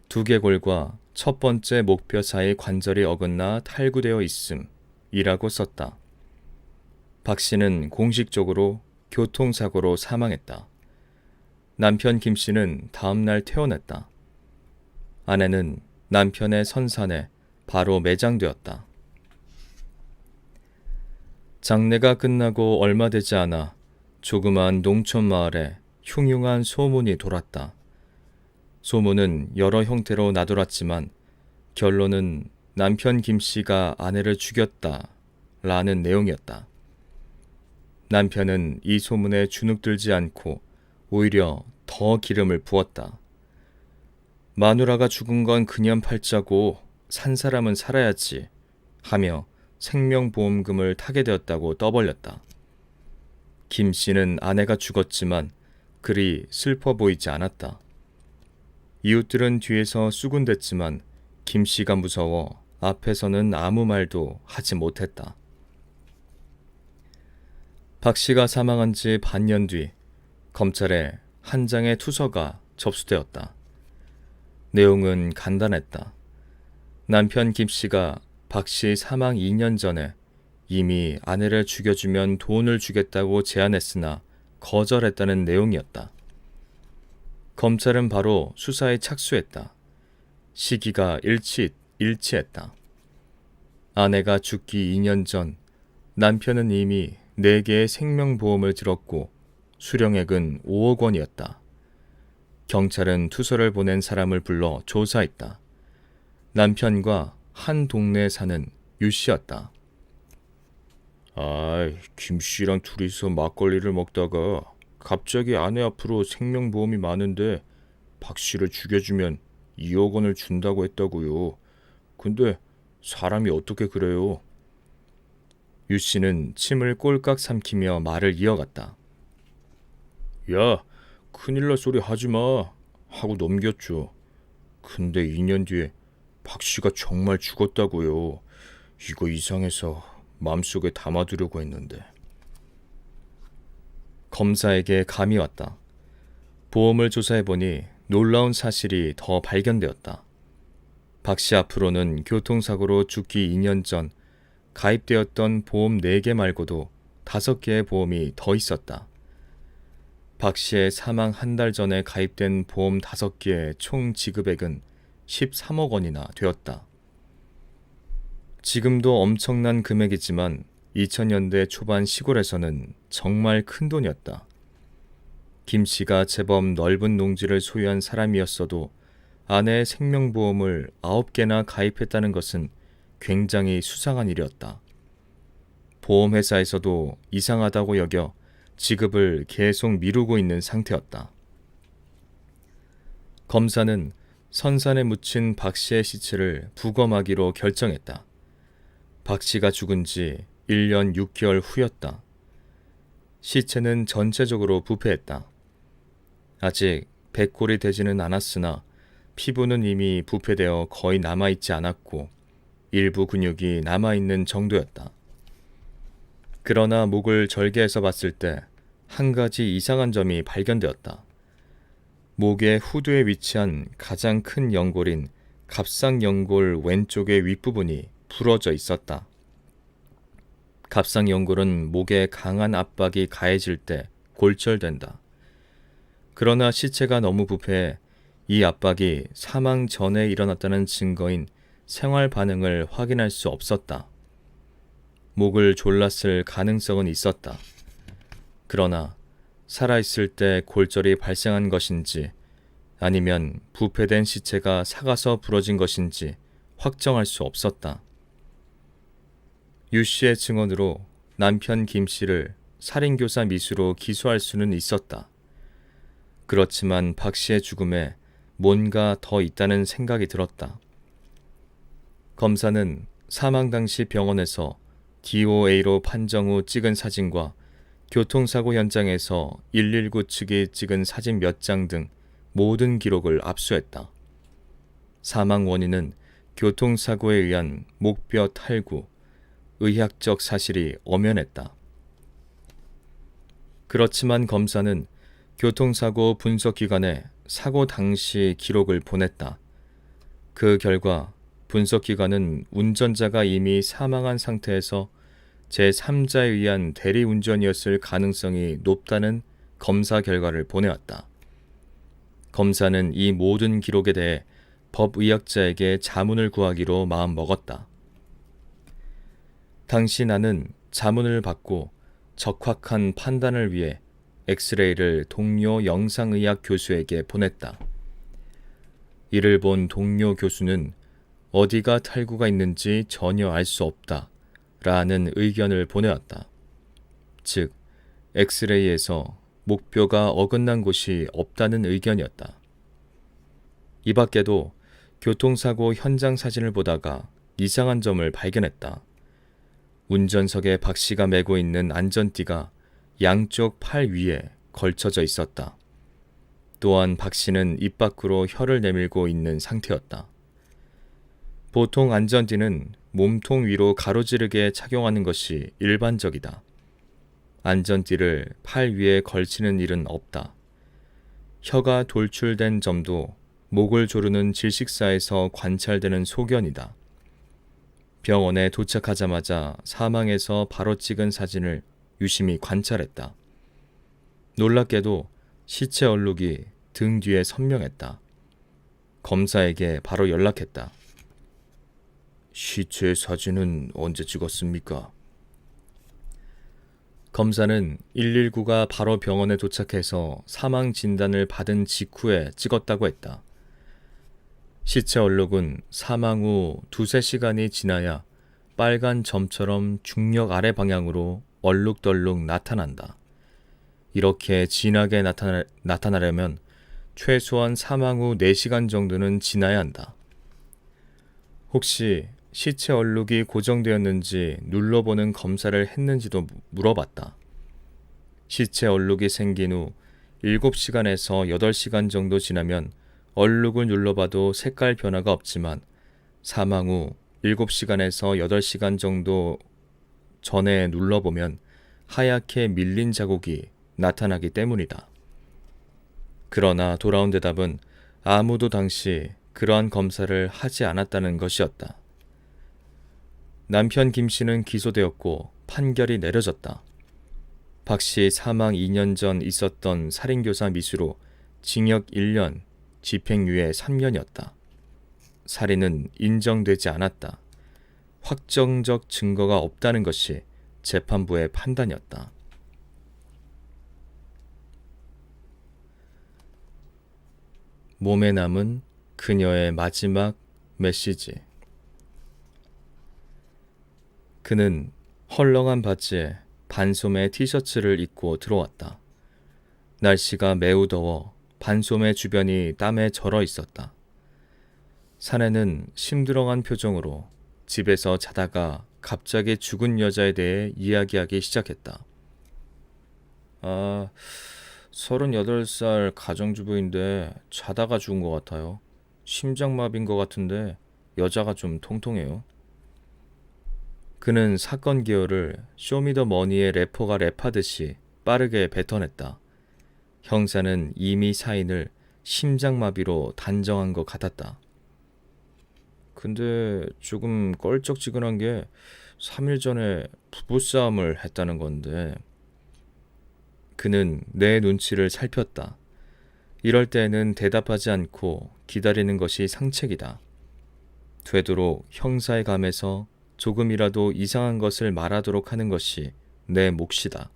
두개골과 첫 번째 목뼈 사이 관절이 어긋나 탈구되어 있음이라고 썼다. 박 씨는 공식적으로 교통사고로 사망했다. 남편 김 씨는 다음 날 퇴원했다. 아내는 남편의 선산에 바로 매장되었다. 장례가 끝나고 얼마 되지 않아 조그마한 농촌 마을에 흉흉한 소문이 돌았다. 소문은 여러 형태로 나돌았지만 결론은 남편 김 씨가 아내를 죽였다 라는 내용이었다. 남편은 이 소문에 주눅들지 않고 오히려 더 기름을 부었다. 마누라가 죽은 건 그년 팔자고 산 사람은 살아야지 하며 생명보험금을 타게 되었다고 떠벌렸다. 김 씨는 아내가 죽었지만 그리 슬퍼 보이지 않았다. 이웃들은 뒤에서 수군댔지만 김 씨가 무서워 앞에서는 아무 말도 하지 못했다. 박 씨가 사망한 지 반년 뒤 검찰에 한 장의 투서가 접수되었다. 내용은 간단했다. 남편 김 씨가 박 씨 사망 2년 전에 이미 아내를 죽여주면 돈을 주겠다고 제안했으나 거절했다는 내용이었다. 검찰은 바로 수사에 착수했다. 시기가 일치했다. 아내가 죽기 2년 전 남편은 이미 4개의 생명보험을 들었고 수령액은 5억 원이었다. 경찰은 투서를 보낸 사람을 불러 조사했다. 남편과 한 동네에 사는 유 씨였다. 김 씨랑 둘이서 막걸리를 먹다가 갑자기 아내 앞으로 생명보험이 많은데 박 씨를 죽여주면 2억 원을 준다고 했다고요. 근데 사람이 어떻게 그래요? 유 씨는 침을 꼴깍 삼키며 말을 이어갔다. 야, 큰일 날 소리 하지 마 하고 넘겼죠. 근데 2년 뒤에 박 씨가 정말 죽었다고요. 이거 이상해서 마음속에 담아두려고 했는데. 검사에게 감이 왔다. 보험을 조사해보니 놀라운 사실이 더 발견되었다. 박 씨 앞으로는 교통사고로 죽기 2년 전 가입되었던 보험 4개 말고도 5개의 보험이 더 있었다. 박 씨의 사망 한 달 전에 가입된 보험 5개의 총 지급액은 13억 원이나 되었다. 지금도 엄청난 금액이지만 2000년대 초반 시골에서는 정말 큰 돈이었다. 김 씨가 제법 넓은 농지를 소유한 사람이었어도 아내의 생명보험을 9개나 가입했다는 것은 굉장히 수상한 일이었다. 보험회사에서도 이상하다고 여겨 지급을 계속 미루고 있는 상태였다. 검사는 선산에 묻힌 박 씨의 시체를 부검하기로 결정했다. 박 씨가 죽은 지 1년 6개월 후였다. 시체는 전체적으로 부패했다. 아직 백골이 되지는 않았으나 피부는 이미 부패되어 거의 남아있지 않았고 일부 근육이 남아있는 정도였다. 그러나 목을 절개해서 봤을 때 한 가지 이상한 점이 발견되었다. 목의 후두에 위치한 가장 큰 연골인 갑상연골 왼쪽의 윗부분이 부러져 있었다. 갑상연골은 목에 강한 압박이 가해질 때 골절된다. 그러나 시체가 너무 부패해 이 압박이 사망 전에 일어났다는 증거인 생활 반응을 확인할 수 없었다. 목을 졸랐을 가능성은 있었다. 그러나 살아있을 때 골절이 발생한 것인지 아니면 부패된 시체가 삭아서 부러진 것인지 확정할 수 없었다. 유 씨의 증언으로 남편 김 씨를 살인교사 미수로 기소할 수는 있었다. 그렇지만 박 씨의 죽음에 뭔가 더 있다는 생각이 들었다. 검사는 사망 당시 병원에서 DOA로 판정 후 찍은 사진과 교통사고 현장에서 119 측이 찍은 사진 몇 장 등 모든 기록을 압수했다. 사망 원인은 교통사고에 의한 목뼈 탈구, 의학적 사실이 엄연했다. 그렇지만 검사는 교통사고 분석기관에 사고 당시 기록을 보냈다. 그 결과 분석기관은 운전자가 이미 사망한 상태에서 제3자에 의한 대리운전이었을 가능성이 높다는 검사 결과를 보내왔다. 검사는 이 모든 기록에 대해 법의학자에게 자문을 구하기로 마음먹었다. 당시 나는 자문을 받고 적확한 판단을 위해 엑스레이를 동료 영상의학 교수에게 보냈다. 이를 본 동료 교수는 어디가 탈구가 있는지 전혀 알 수 없다 라는 의견을 보내왔다. 즉, 엑스레이에서 목뼈가 어긋난 곳이 없다는 의견이었다. 이 밖에도 교통사고 현장 사진을 보다가 이상한 점을 발견했다. 운전석에 박 씨가 메고 있는 안전띠가 양쪽 팔 위에 걸쳐져 있었다. 또한 박 씨는 입 밖으로 혀를 내밀고 있는 상태였다. 보통 안전띠는 몸통 위로 가로지르게 착용하는 것이 일반적이다. 안전띠를 팔 위에 걸치는 일은 없다. 혀가 돌출된 점도 목을 조르는 질식사에서 관찰되는 소견이다. 병원에 도착하자마자 사망해서 바로 찍은 사진을 유심히 관찰했다. 놀랍게도 시체 얼룩이 등 뒤에 선명했다. 검사에게 바로 연락했다. 시체 사진은 언제 찍었습니까? 검사는 119가 바로 병원에 도착해서 사망 진단을 받은 직후에 찍었다고 했다. 시체 얼룩은 사망 후 두세 시간이 지나야 빨간 점처럼 중력 아래 방향으로 얼룩덜룩 나타난다. 이렇게 진하게 나타나려면 최소한 사망 후 4시간 정도는 지나야 한다. 혹시 시체 얼룩이 고정되었는지 눌러보는 검사를 했는지도 물어봤다. 시체 얼룩이 생긴 후 7시간에서 8시간 정도 지나면 얼룩을 눌러봐도 색깔 변화가 없지만 사망 후 7시간에서 8시간 정도 전에 눌러보면 하얗게 밀린 자국이 나타나기 때문이다. 그러나 돌아온 대답은 아무도 당시 그러한 검사를 하지 않았다는 것이었다. 남편 김 씨는 기소되었고 판결이 내려졌다. 박 씨 사망 2년 전 있었던 살인교사 미수로 징역 1년, 집행유예 3년이었다. 살인은 인정되지 않았다. 확정적 증거가 없다는 것이 재판부의 판단이었다. 몸에 남은 그녀의 마지막 메시지. 그는 헐렁한 바지에 반소매 티셔츠를 입고 들어왔다. 날씨가 매우 더워 반소매 주변이 땀에 절어 있었다. 사내는 심드렁한 표정으로 집에서 자다가 갑자기 죽은 여자에 대해 이야기하기 시작했다. 38살 가정주부인데 자다가 죽은 것 같아요. 심장마비인 것 같은데 여자가 좀 통통해요. 그는 사건 개요를 쇼미더머니의 래퍼가 랩하듯이 빠르게 뱉어냈다. 형사는 이미 사인을 심장마비로 단정한 것 같았다. 근데 조금 껄쩍지근한 게 3일 전에 부부싸움을 했다는 건데. 그는 내 눈치를 살폈다. 이럴 때에는 대답하지 않고 기다리는 것이 상책이다. 되도록 형사의 감에서 조금이라도 이상한 것을 말하도록 하는 것이 내 몫이다.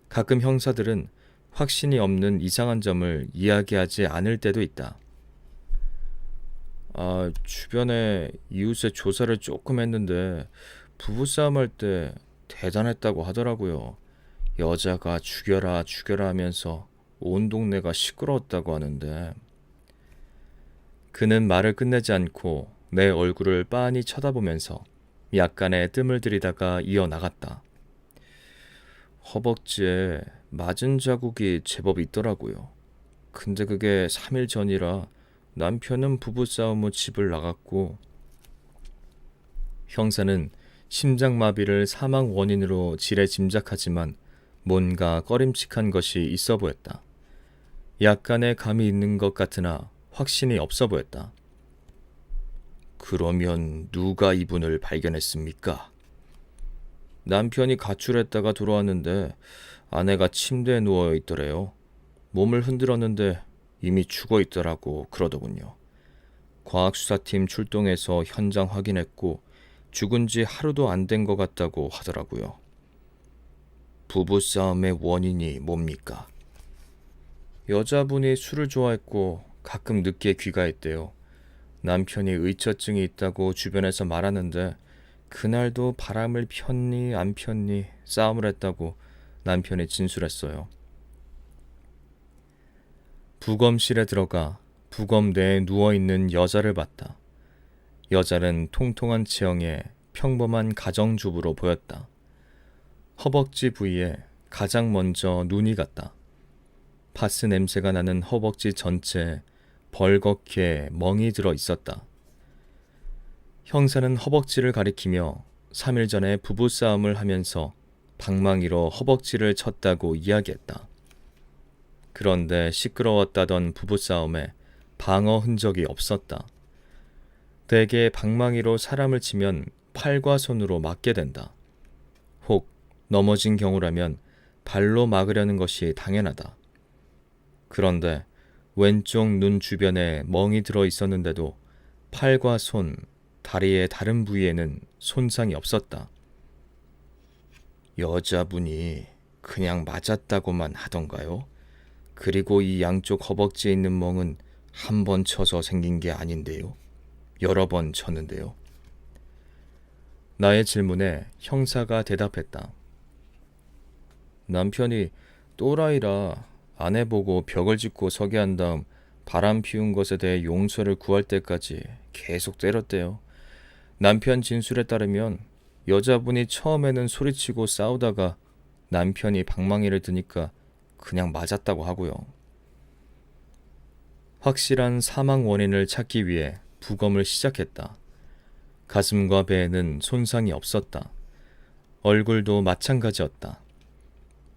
가끔 형사들은 확신이 없는 이상한 점을 이야기하지 않을 때도 있다. 주변에 이웃에 조사를 조금 했는데 부부싸움 할 때 대단했다고 하더라고요. 여자가 죽여라 죽여라 하면서 온 동네가 시끄러웠다고 하는데. 그는 말을 끝내지 않고 내 얼굴을 빤히 쳐다보면서 약간의 뜸을 들이다가 이어나갔다. 허벅지에 맞은 자국이 제법 있더라고요. 근데 그게 3일 전이라 남편은 부부싸움 후 집을 나갔고. 형사는 심장마비를 사망 원인으로 지레 짐작하지만 뭔가 꺼림칙한 것이 있어 보였다. 약간의 감이 있는 것 같으나 확신이 없어 보였다. 그러면 누가 이분을 발견했습니까? 남편이 가출했다가 돌아왔는데 아내가 침대에 누워 있더래요. 몸을 흔들었는데 이미 죽어 있더라고 그러더군요. 과학수사팀 출동해서 현장 확인했고 죽은 지 하루도 안 된 것 같다고 하더라고요. 부부싸움의 원인이 뭡니까? 여자분이 술을 좋아했고 가끔 늦게 귀가했대요. 남편이 의처증이 있다고 주변에서 말하는데 그날도 바람을 폈니 안 폈니 싸움을 했다고 남편이 진술했어요. 부검실에 들어가 부검 내에 누워있는 여자를 봤다. 여자는 통통한 체형에 평범한 가정주부로 보였다. 허벅지 부위에 가장 먼저 눈이 갔다. 파스 냄새가 나는 허벅지 전체에 벌겋게 멍이 들어 있었다. 형사는 허벅지를 가리키며 3일 전에 부부싸움을 하면서 방망이로 허벅지를 쳤다고 이야기했다. 그런데 시끄러웠다던 부부싸움에 방어 흔적이 없었다. 대개 방망이로 사람을 치면 팔과 손으로 맞게 된다. 혹 넘어진 경우라면 발로 막으려는 것이 당연하다. 그런데 왼쪽 눈 주변에 멍이 들어 있었는데도 팔과 손, 다리의 다른 부위에는 손상이 없었다. 여자분이 그냥 맞았다고만 하던가요? 그리고 이 양쪽 허벅지에 있는 멍은 한 번 쳐서 생긴 게 아닌데요. 여러 번 쳤는데요. 나의 질문에 형사가 대답했다. 남편이 또라이라 아내 보고 벽을 짚고 서게 한 다음 바람 피운 것에 대해 용서를 구할 때까지 계속 때렸대요. 남편 진술에 따르면 여자분이 처음에는 소리치고 싸우다가 남편이 방망이를 드니까 그냥 맞았다고 하고요. 확실한 사망 원인을 찾기 위해 부검을 시작했다. 가슴과 배에는 손상이 없었다. 얼굴도 마찬가지였다.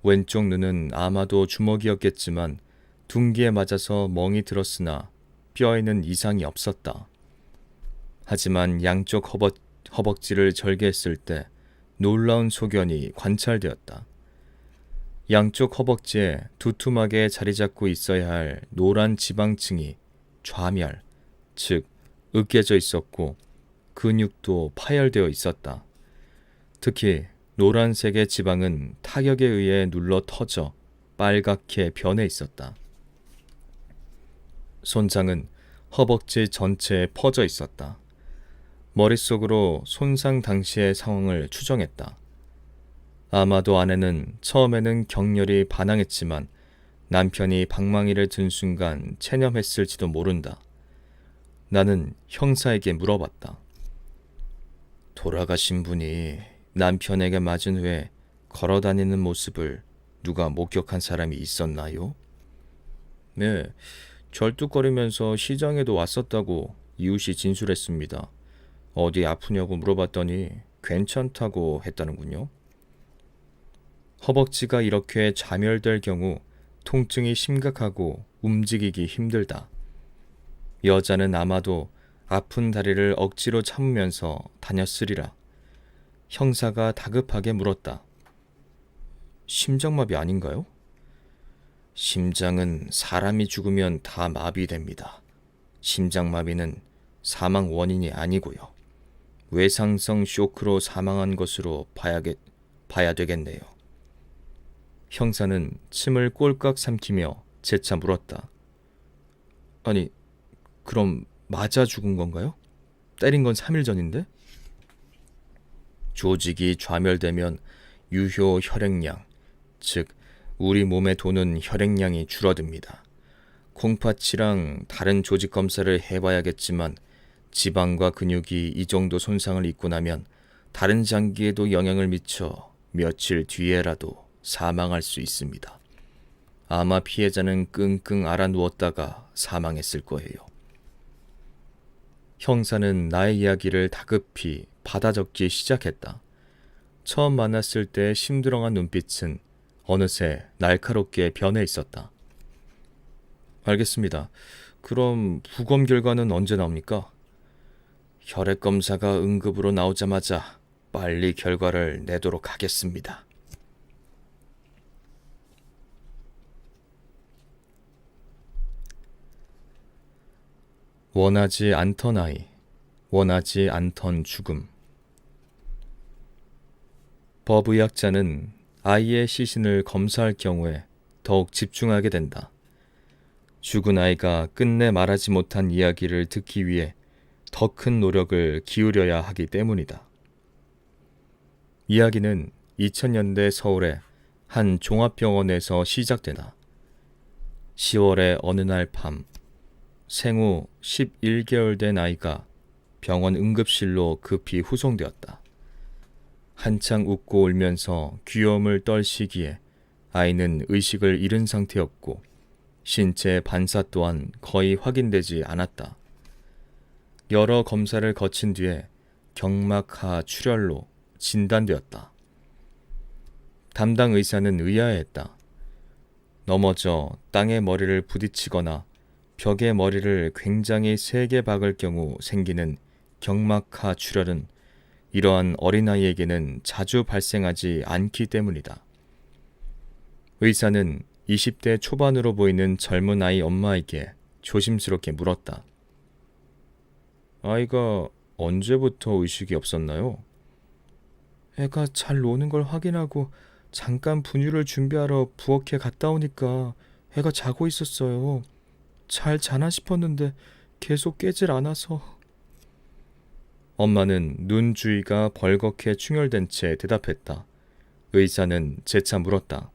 왼쪽 눈은 아마도 주먹이었겠지만 둔기에 맞아서 멍이 들었으나 뼈에는 이상이 없었다. 하지만 양쪽 허벅지를 절개했을 때 놀라운 소견이 관찰되었다. 양쪽 허벅지에 두툼하게 자리 잡고 있어야 할 노란 지방층이 좌멸, 즉 으깨져 있었고 근육도 파열되어 있었다. 특히 노란색의 지방은 타격에 의해 눌러 터져 빨갛게 변해 있었다. 손상은 허벅지 전체에 퍼져 있었다. 머릿속으로 손상 당시의 상황을 추정했다. 아마도 아내는 처음에는 격렬히 반항했지만 남편이 방망이를 든 순간 체념했을지도 모른다. 나는 형사에게 물어봤다. 돌아가신 분이 남편에게 맞은 후에 걸어다니는 모습을 누가 목격한 사람이 있었나요? 네, 절뚝거리면서 시장에도 왔었다고 이웃이 진술했습니다. 어디 아프냐고 물어봤더니 괜찮다고 했다는군요. 허벅지가 이렇게 좌멸될 경우 통증이 심각하고 움직이기 힘들다. 여자는 아마도 아픈 다리를 억지로 참으면서 다녔으리라. 형사가 다급하게 물었다. 심장마비 아닌가요? 심장은 사람이 죽으면 다 마비됩니다. 심장마비는 사망 원인이 아니고요. 외상성 쇼크로 사망한 것으로 봐야 되겠네요. 형사는 침을 꼴깍 삼키며 재차 물었다. 아니, 그럼 맞아 죽은 건가요? 때린 건 3일 전인데? 조직이 좌멸되면 유효 혈액량, 즉 우리 몸에 도는 혈액량이 줄어듭니다. 콩팥이랑 다른 조직 검사를 해봐야겠지만 지방과 근육이 이 정도 손상을 입고 나면 다른 장기에도 영향을 미쳐 며칠 뒤에라도 사망할 수 있습니다. 아마 피해자는 끙끙 앓아 누웠다가 사망했을 거예요. 형사는 나의 이야기를 다급히 받아 적기 시작했다. 처음 만났을 때 심드렁한 눈빛은 어느새 날카롭게 변해 있었다. 알겠습니다. 그럼 부검 결과는 언제 나옵니까? 혈액 검사가 응급으로 나오자마자 빨리 결과를 내도록 하겠습니다. 원하지 않던 아이, 원하지 않던 죽음. 법의학자는 아이의 시신을 검사할 경우에 더욱 집중하게 된다. 죽은 아이가 끝내 말하지 못한 이야기를 듣기 위해 더 큰 노력을 기울여야 하기 때문이다. 이야기는 2000년대 서울의 한 종합병원에서 시작되나 10월의 어느 날 밤 생후 11개월 된 아이가 병원 응급실로 급히 후송되었다. 한창 웃고 울면서 귀여움을 떨 시기에 아이는 의식을 잃은 상태였고 신체 반사 또한 거의 확인되지 않았다. 여러 검사를 거친 뒤에 경막하 출혈로 진단되었다. 담당 의사는 의아해했다. 넘어져 땅에 머리를 부딪히거나 벽에 머리를 굉장히 세게 박을 경우 생기는 경막하 출혈은 이러한 어린아이에게는 자주 발생하지 않기 때문이다. 의사는 20대 초반으로 보이는 젊은 아이 엄마에게 조심스럽게 물었다. 아이가 언제부터 의식이 없었나요? 애가 잘 노는 걸 확인하고 잠깐 분유를 준비하러 부엌에 갔다 오니까 애가 자고 있었어요. 잘 자나 싶었는데 계속 깨질 않아서. 엄마는 눈 주위가 벌겋게 충혈된 채 대답했다. 의사는 재차 물었다.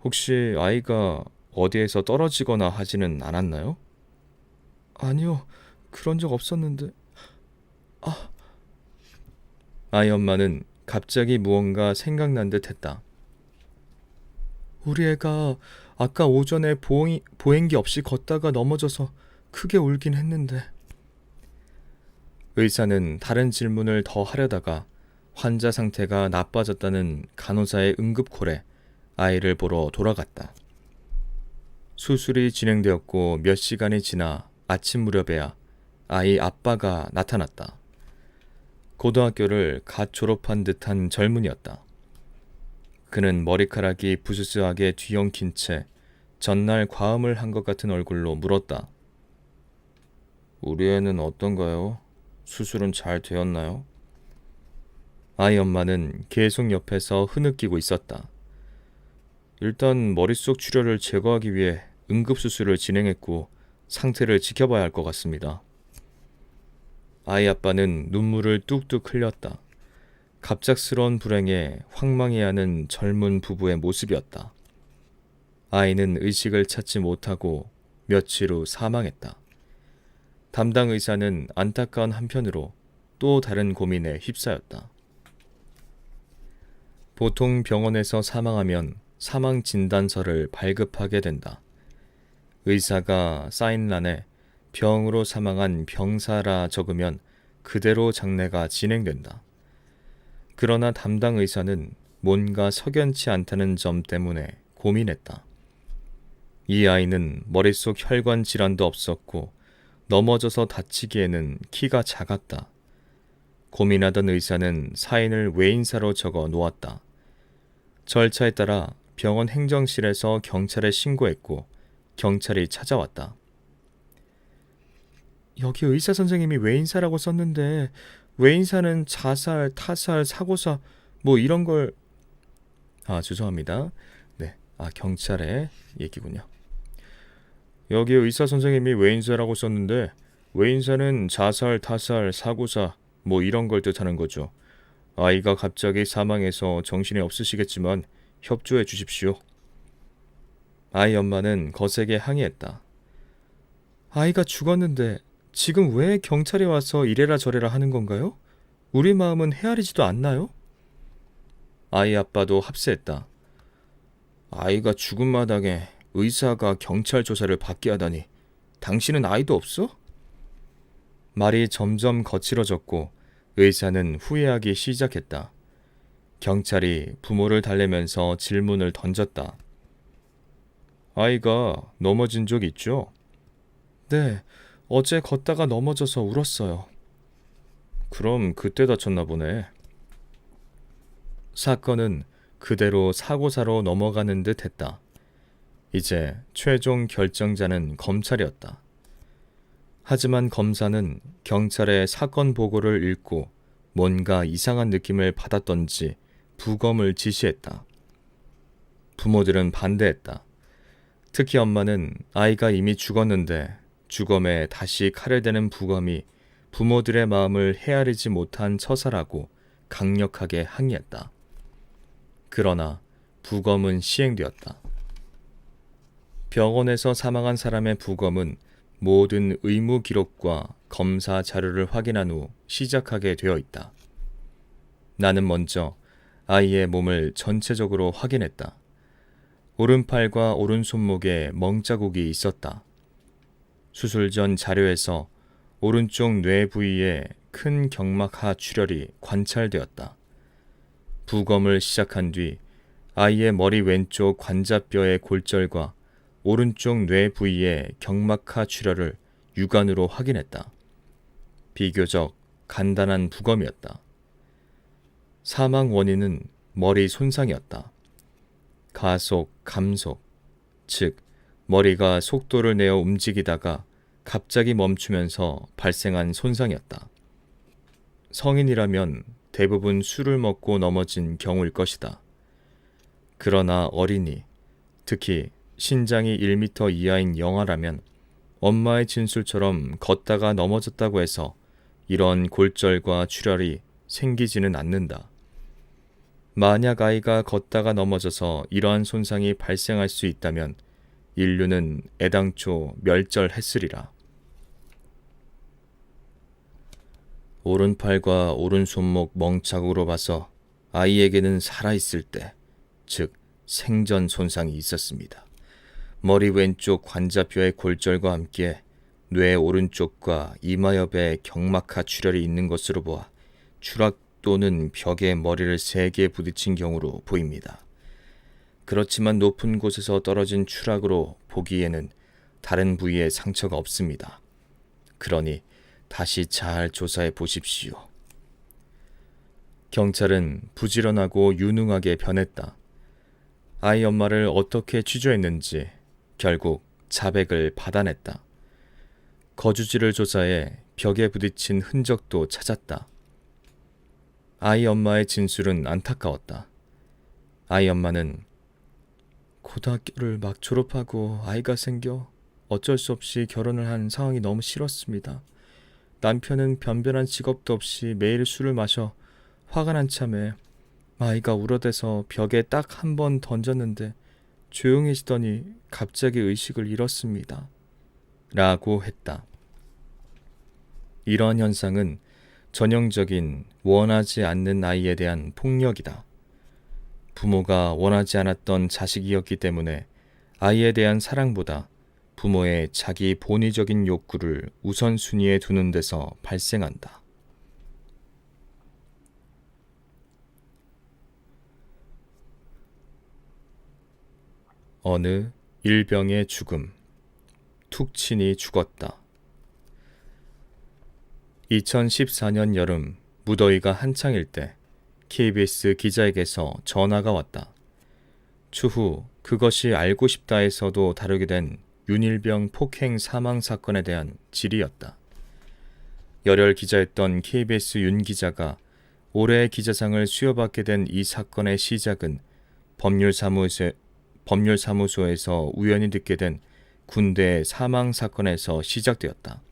혹시 아이가 어디에서 떨어지거나 하지는 않았나요? 아니요, 그런 적 없었는데. 아이 엄마는 갑자기 무언가 생각난 듯 했다. 우리 애가 아까 오전에 보행기 없이 걷다가 넘어져서 크게 울긴 했는데. 의사는 다른 질문을 더 하려다가 환자 상태가 나빠졌다는 간호사의 응급콜에 아이를 보러 돌아갔다. 수술이 진행되었고 몇 시간이 지나 아침 무렵에야 아이 아빠가 나타났다. 고등학교를 갓 졸업한 듯한 젊은이였다. 그는 머리카락이 부스스하게 뒤엉킨 채 전날 과음을 한 것 같은 얼굴로 물었다. 우리 애는 어떤가요? 수술은 잘 되었나요? 아이 엄마는 계속 옆에서 흐느끼고 있었다. 일단 머릿속 출혈을 제거하기 위해 응급수술을 진행했고 상태를 지켜봐야 할 것 같습니다. 아이 아빠는 눈물을 뚝뚝 흘렸다. 갑작스러운 불행에 황망해하는 젊은 부부의 모습이었다. 아이는 의식을 찾지 못하고 며칠 후 사망했다. 담당 의사는 안타까운 한편으로 또 다른 고민에 휩싸였다. 보통 병원에서 사망하면 사망 진단서를 발급하게 된다. 의사가 사인란에 병으로 사망한 병사라 적으면 그대로 장례가 진행된다. 그러나 담당 의사는 뭔가 석연치 않다는 점 때문에 고민했다. 이 아이는 머릿속 혈관 질환도 없었고 넘어져서 다치기에는 키가 작았다. 고민하던 의사는 사인을 외인사로 적어 놓았다. 절차에 따라 병원 행정실에서 경찰에 신고했고 경찰이 찾아왔다. 여기 의사 선생님이 외인사라고 썼는데 외인사는 자살, 타살, 사고사 뭐 이런 걸... 죄송합니다. 네, 경찰의 얘기군요. 여기 의사 선생님이 외인사라고 썼는데 외인사는 자살, 타살, 사고사 뭐 이런 걸 뜻하는 거죠. 아이가 갑자기 사망해서 정신이 없으시겠지만 협조해 주십시오. 아이 엄마는 거세게 항의했다. 아이가 죽었는데 지금 왜 경찰이 와서 이래라 저래라 하는 건가요? 우리 마음은 헤아리지도 않나요? 아이 아빠도 합세했다. 아이가 죽은 마당에 의사가 경찰 조사를 받게 하다니 당신은 아이도 없어? 말이 점점 거칠어졌고 의사는 후회하기 시작했다. 경찰이 부모를 달래면서 질문을 던졌다. 아이가 넘어진 적 있죠? 네, 어제 걷다가 넘어져서 울었어요. 그럼 그때 다쳤나 보네. 사건은 그대로 사고사로 넘어가는 듯 했다. 이제 최종 결정자는 검찰이었다. 하지만 검사는 경찰의 사건 보고를 읽고 뭔가 이상한 느낌을 받았던지 부검을 지시했다. 부모들은 반대했다. 특히 엄마는 아이가 이미 죽었는데 주검에 다시 칼을 대는 부검이 부모들의 마음을 헤아리지 못한 처사라고 강력하게 항의했다. 그러나 부검은 시행되었다. 병원에서 사망한 사람의 부검은 모든 의무 기록과 검사 자료를 확인한 후 시작하게 되어 있다. 나는 먼저 아이의 몸을 전체적으로 확인했다. 오른팔과 오른손목에 멍자국이 있었다. 수술 전 자료에서 오른쪽 뇌 부위에 큰 경막하 출혈이 관찰되었다. 부검을 시작한 뒤 아이의 머리 왼쪽 관자뼈의 골절과 오른쪽 뇌 부위의 경막하 출혈을 육안으로 확인했다. 비교적 간단한 부검이었다. 사망 원인은 머리 손상이었다. 가속, 감속, 즉 머리가 속도를 내어 움직이다가 갑자기 멈추면서 발생한 손상이었다. 성인이라면 대부분 술을 먹고 넘어진 경우일 것이다. 그러나 어린이, 특히 신장이 1m 이하인 영아라면 엄마의 진술처럼 걷다가 넘어졌다고 해서 이런 골절과 출혈이 생기지는 않는다. 만약 아이가 걷다가 넘어져서 이러한 손상이 발생할 수 있다면 인류는 애당초 멸절했으리라. 오른팔과 오른손목 멍짝으로 봐서 아이에게는 살아있을 때, 즉 생전 손상이 있었습니다. 머리 왼쪽 관자뼈의 골절과 함께 뇌 오른쪽과 이마엽에 경막하 출혈이 있는 것으로 보아 추락 또는 벽에 머리를 세게 부딪힌 경우로 보입니다. 그렇지만 높은 곳에서 떨어진 추락으로 보기에는 다른 부위에 상처가 없습니다. 그러니 다시 잘 조사해 보십시오. 경찰은 부지런하고 유능하게 변했다. 아이 엄마를 어떻게 취조했는지 결국 자백을 받아냈다. 거주지를 조사해 벽에 부딪힌 흔적도 찾았다. 아이 엄마의 진술은 안타까웠다. 아이 엄마는 고등학교를 막 졸업하고 아이가 생겨 어쩔 수 없이 결혼을 한 상황이 너무 싫었습니다. 남편은 변변한 직업도 없이 매일 술을 마셔 화가 난 참에 아이가 울어대서 벽에 딱 한 번 던졌는데 조용해지더니 갑자기 의식을 잃었습니다. 라고 했다. 이러한 현상은 전형적인 원하지 않는 아이에 대한 폭력이다. 부모가 원하지 않았던 자식이었기 때문에 아이에 대한 사랑보다 부모의 자기 본의적인 욕구를 우선순위에 두는 데서 발생한다. 어느 일병의 죽음. 툭 치니 죽었다. 2014년 여름 무더위가 한창일 때 KBS 기자에게서 전화가 왔다. 추후 그것이 알고 싶다에서도 다루게 된 윤일병 폭행 사망 사건에 대한 질의였다. 열혈 기자였던 KBS 윤 기자가 올해의 기자상을 수여받게 된 이 사건의 시작은 법률사무소에서 우연히 듣게 된 군대 사망 사건에서 시작되었다.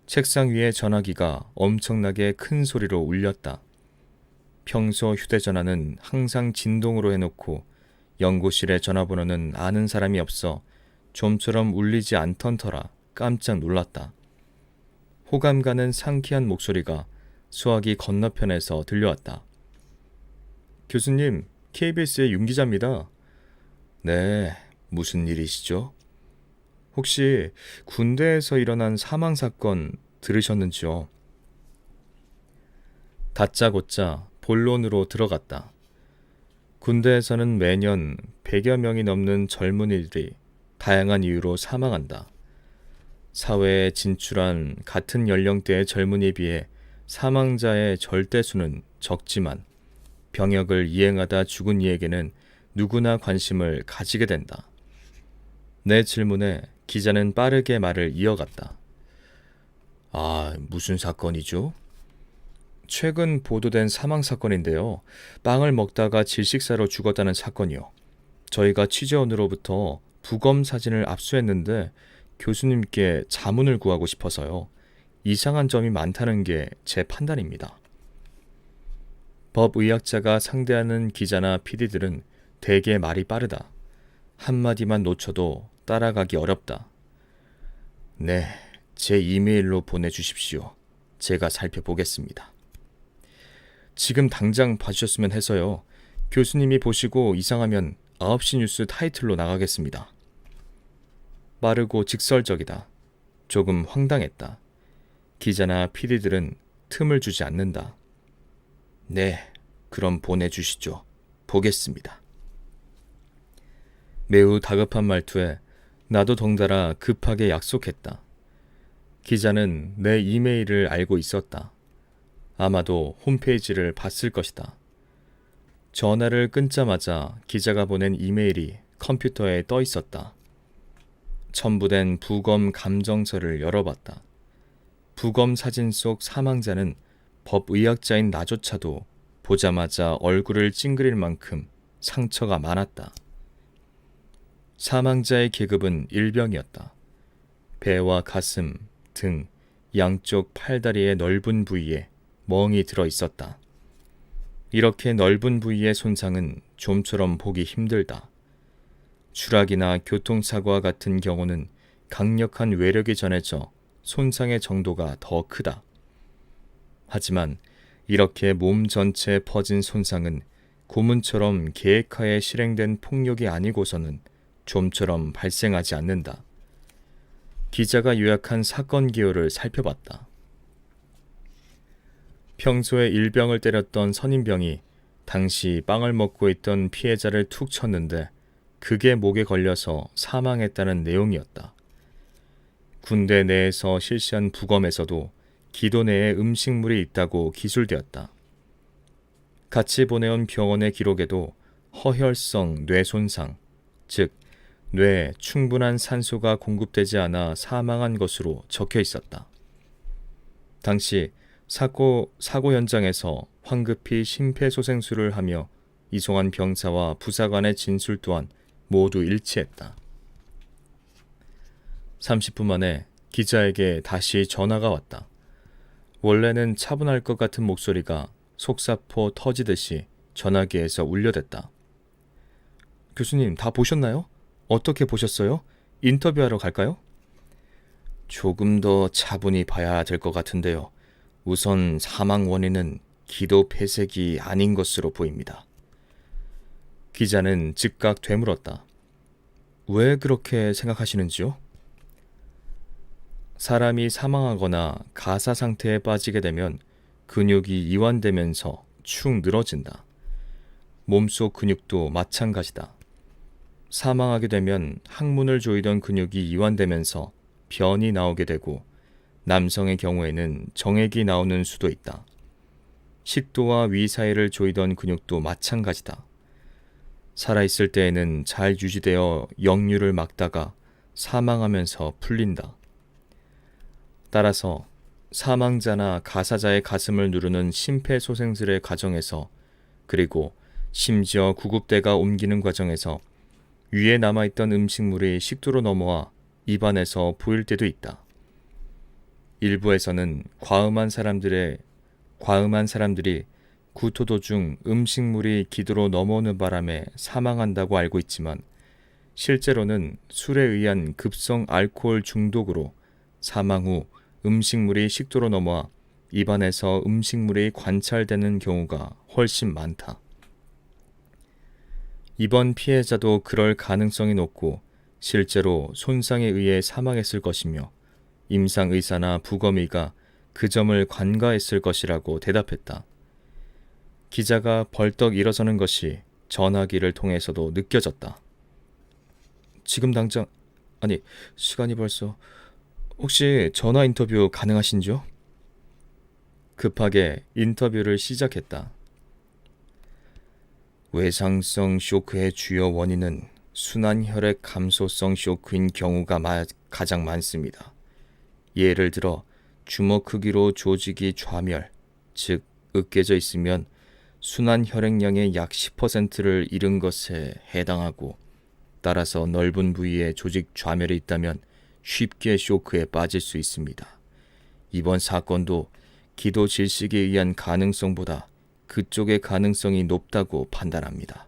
책상 위의 전화기가 엄청나게 큰 소리로 울렸다. 평소 휴대전화는 항상 진동으로 해놓고 연구실의 전화번호는 아는 사람이 없어 좀처럼 울리지 않던 터라 깜짝 놀랐다. 호감 가는 상쾌한 목소리가 수화기 건너편에서 들려왔다. 교수님, KBS의 윤 기자입니다. 네, 무슨 일이시죠? 혹시 군대에서 일어난 사망 사건 들으셨는지요? 다짜고짜 본론으로 들어갔다. 군대에서는 매년 100여 명이 넘는 젊은이들이 다양한 이유로 사망한다. 사회에 진출한 같은 연령대의 젊은이에 비해 사망자의 절대수는 적지만 병역을 이행하다 죽은 이에게는 누구나 관심을 가지게 된다. 내 질문에 기자는 빠르게 말을 이어갔다. 무슨 사건이죠? 최근 보도된 사망 사건인데요. 빵을 먹다가 질식사로 죽었다는 사건이요. 저희가 취재원으로부터 부검 사진을 압수했는데 교수님께 자문을 구하고 싶어서요. 이상한 점이 많다는 게 제 판단입니다. 법의학자가 상대하는 기자나 PD들은 대개 말이 빠르다. 한마디만 놓쳐도 따라가기 어렵다. 네, 제 이메일로 보내주십시오. 제가 살펴보겠습니다. 지금 당장 봐주셨으면 해서요. 교수님이 보시고 이상하면 9시 뉴스 타이틀로 나가겠습니다. 빠르고 직설적이다. 조금 황당했다. 기자나 PD들은 틈을 주지 않는다. 네, 그럼 보내주시죠. 보겠습니다. 매우 다급한 말투에 나도 덩달아 급하게 약속했다. 기자는 내 이메일을 알고 있었다. 아마도 홈페이지를 봤을 것이다. 전화를 끊자마자 기자가 보낸 이메일이 컴퓨터에 떠 있었다. 첨부된 부검 감정서를 열어봤다. 부검 사진 속 사망자는 법의학자인 나조차도 보자마자 얼굴을 찡그릴 만큼 상처가 많았다. 사망자의 계급은 일병이었다. 배와 가슴, 등, 양쪽 팔다리의 넓은 부위에 멍이 들어 있었다. 이렇게 넓은 부위의 손상은 좀처럼 보기 힘들다. 추락이나 교통사고와 같은 경우는 강력한 외력이 전해져 손상의 정도가 더 크다. 하지만 이렇게 몸 전체에 퍼진 손상은 고문처럼 계획하에 실행된 폭력이 아니고서는 좀처럼 발생하지 않는다. 기자가 요약한 사건 기호를 살펴봤다. 평소에 일병을 때렸던 선임병이 당시 빵을 먹고 있던 피해자를 툭 쳤는데 그게 목에 걸려서 사망했다는 내용이었다. 군대 내에서 실시한 부검에서도 기도 내에 음식물이 있다고 기술되었다. 같이 보내온 병원의 기록에도 허혈성 뇌손상, 즉 뇌에 충분한 산소가 공급되지 않아 사망한 것으로 적혀 있었다. 당시 사고 현장에서 황급히 심폐소생술을 하며 이송한 병사와 부사관의 진술 또한 모두 일치했다. 30분 만에 기자에게 다시 전화가 왔다. 원래는 차분할 것 같은 목소리가 속사포 터지듯이 전화기에서 울려댔다. 교수님, 다 보셨나요? 어떻게 보셨어요? 인터뷰하러 갈까요? 조금 더 차분히 봐야 될 것 같은데요. 우선 사망 원인은 기도 폐색이 아닌 것으로 보입니다. 기자는 즉각 되물었다. 왜 그렇게 생각하시는지요? 사람이 사망하거나 가사 상태에 빠지게 되면 근육이 이완되면서 축 늘어진다. 몸속 근육도 마찬가지다. 사망하게 되면 항문을 조이던 근육이 이완되면서 변이 나오게 되고 남성의 경우에는 정액이 나오는 수도 있다. 식도와 위 사이를 조이던 근육도 마찬가지다. 살아있을 때에는 잘 유지되어 역류를 막다가 사망하면서 풀린다. 따라서 사망자나 가사자의 가슴을 누르는 심폐소생술의 과정에서 그리고 심지어 구급대가 옮기는 과정에서 위에 남아있던 음식물이 식도로 넘어와 입안에서 보일 때도 있다. 일부에서는 과음한 사람들이 구토 도중 음식물이 기도로 넘어오는 바람에 사망한다고 알고 있지만 실제로는 술에 의한 급성 알코올 중독으로 사망 후 음식물이 식도로 넘어와 입안에서 음식물이 관찰되는 경우가 훨씬 많다. 이번 피해자도 그럴 가능성이 높고 실제로 손상에 의해 사망했을 것이며 임상의사나 부검의가 그 점을 관가했을 것이라고 대답했다. 기자가 벌떡 일어서는 것이 전화기를 통해서도 느껴졌다. 지금 당장, 시간이 벌써... 혹시 전화 인터뷰 가능하신지요? 급하게 인터뷰를 시작했다. 외상성 쇼크의 주요 원인은 순환혈액 감소성 쇼크인 경우가 가장 많습니다. 예를 들어 주먹 크기로 조직이 좌멸, 즉 으깨져 있으면 순환혈액량의 약 10%를 잃은 것에 해당하고 따라서 넓은 부위에 조직 좌멸이 있다면 쉽게 쇼크에 빠질 수 있습니다. 이번 사건도 기도 질식에 의한 가능성보다 그쪽의 가능성이 높다고 판단합니다.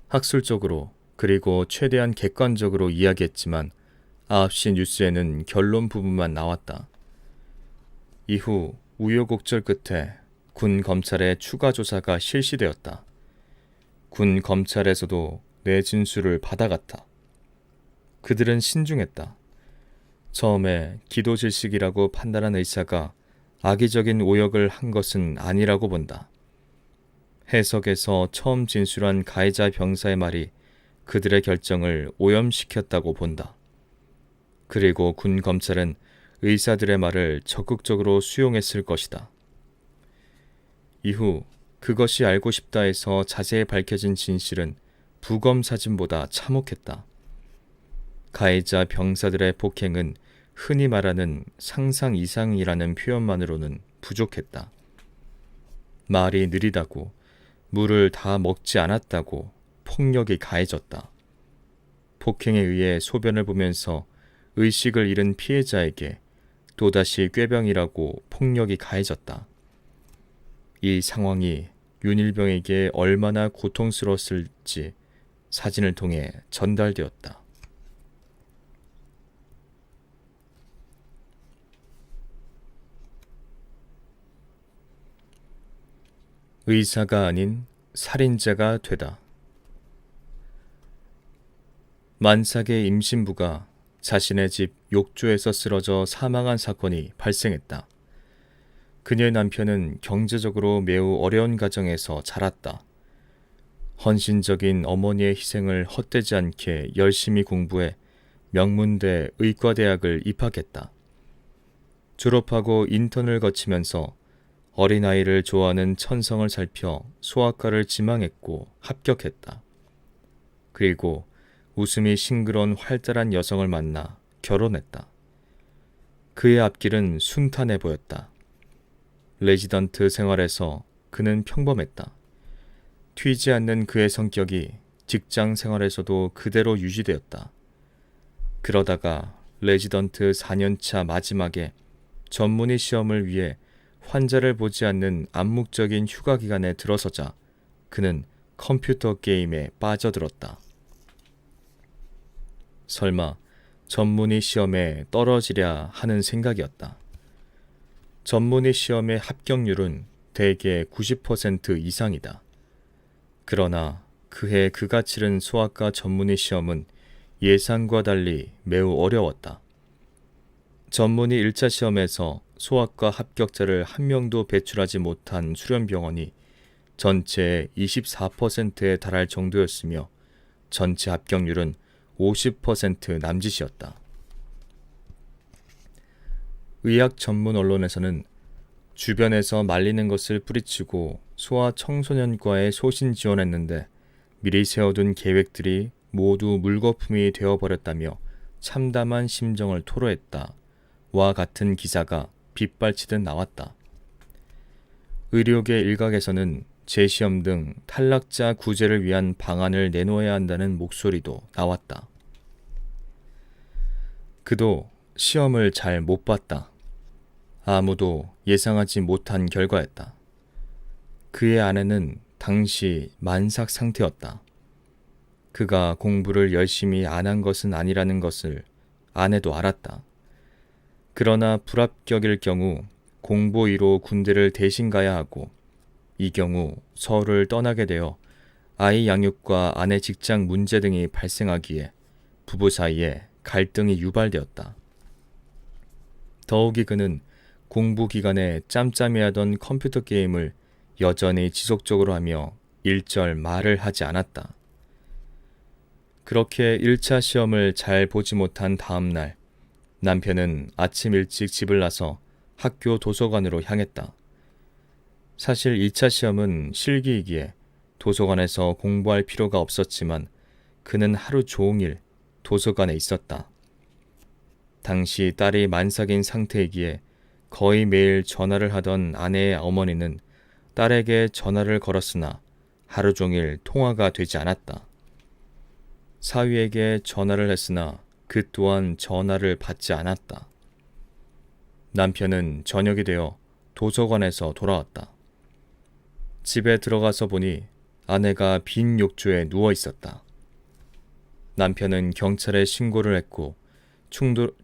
학술적으로 그리고 최대한 객관적으로 이야기했지만 9시 뉴스에는 결론 부분만 나왔다. 이후 우여곡절 끝에 군 검찰의 추가 조사가 실시되었다. 군 검찰에서도 내 진술을 받아갔다. 그들은 신중했다. 처음에 기도 질식이라고 판단한 의사가 악의적인 오역을 한 것은 아니라고 본다. 해석에서 처음 진술한 가해자 병사의 말이 그들의 결정을 오염시켰다고 본다. 그리고 군 검찰은 의사들의 말을 적극적으로 수용했을 것이다. 이후 그것이 알고 싶다에서 자세히 밝혀진 진실은 부검 사진보다 참혹했다. 가해자 병사들의 폭행은 흔히 말하는 상상 이상이라는 표현만으로는 부족했다. 말이 느리다고, 물을 다 먹지 않았다고 폭력이 가해졌다. 폭행에 의해 소변을 보면서 의식을 잃은 피해자에게 또다시 꾀병이라고 폭력이 가해졌다. 이 상황이 윤일병에게 얼마나 고통스러웠을지 사진을 통해 전달되었다. 의사가 아닌 살인자가 되다. 만삭의 임신부가 자신의 집 욕조에서 쓰러져 사망한 사건이 발생했다. 그녀의 남편은 경제적으로 매우 어려운 가정에서 자랐다. 헌신적인 어머니의 희생을 헛되지 않게 열심히 공부해 명문대 의과대학을 입학했다. 졸업하고 인턴을 거치면서 어린아이를 좋아하는 천성을 살펴 소아과를 지망했고 합격했다. 그리고 웃음이 싱그러운 활달한 여성을 만나 결혼했다. 그의 앞길은 순탄해 보였다. 레지던트 생활에서 그는 평범했다. 튀지 않는 그의 성격이 직장 생활에서도 그대로 유지되었다. 그러다가 레지던트 4년차 마지막에 전문의 시험을 위해 환자를 보지 않는 암묵적인 휴가 기간에 들어서자 그는 컴퓨터 게임에 빠져들었다. 설마 전문의 시험에 떨어지랴 하는 생각이었다. 전문의 시험의 합격률은 대개 90% 이상이다. 그러나 그해 그가 치른 소아과 전문의 시험은 예상과 달리 매우 어려웠다. 전문의 1차 시험에서 소아과 합격자를 한 명도 배출하지 못한 수련병원이 전체의 24%에 달할 정도였으며 전체 합격률은 50% 남짓이었다. 의학 전문 언론에서는 주변에서 말리는 것을 뿌리치고 소아 청소년과에 소신 지원했는데 미리 세워둔 계획들이 모두 물거품이 되어버렸다며 참담한 심정을 토로했다. 와 같은 기사가 빗발치듯 나왔다. 의료계 일각에서는 재시험 등 탈락자 구제를 위한 방안을 내놓아야 한다는 목소리도 나왔다. 그도 시험을 잘 못 봤다. 아무도 예상하지 못한 결과였다. 그의 아내는 당시 만삭 상태였다. 그가 공부를 열심히 안 한 것은 아니라는 것을 아내도 알았다. 그러나 불합격일 경우 공보위로 군대를 대신 가야 하고 이 경우 서울을 떠나게 되어 아이 양육과 아내 직장 문제 등이 발생하기에 부부 사이에 갈등이 유발되었다. 더욱이 그는 공부 기간에 짬짬이 하던 컴퓨터 게임을 여전히 지속적으로 하며 일절 말을 하지 않았다. 그렇게 1차 시험을 잘 보지 못한 다음 날 남편은 아침 일찍 집을 나서 학교 도서관으로 향했다. 사실 2차 시험은 실기이기에 도서관에서 공부할 필요가 없었지만 그는 하루 종일 도서관에 있었다. 당시 딸이 만삭인 상태이기에 거의 매일 전화를 하던 아내의 어머니는 딸에게 전화를 걸었으나 하루 종일 통화가 되지 않았다. 사위에게 전화를 했으나 그 또한 전화를 받지 않았다. 남편은 저녁이 되어 도서관에서 돌아왔다. 집에 들어가서 보니 아내가 빈 욕조에 누워 있었다. 남편은 경찰에 신고를 했고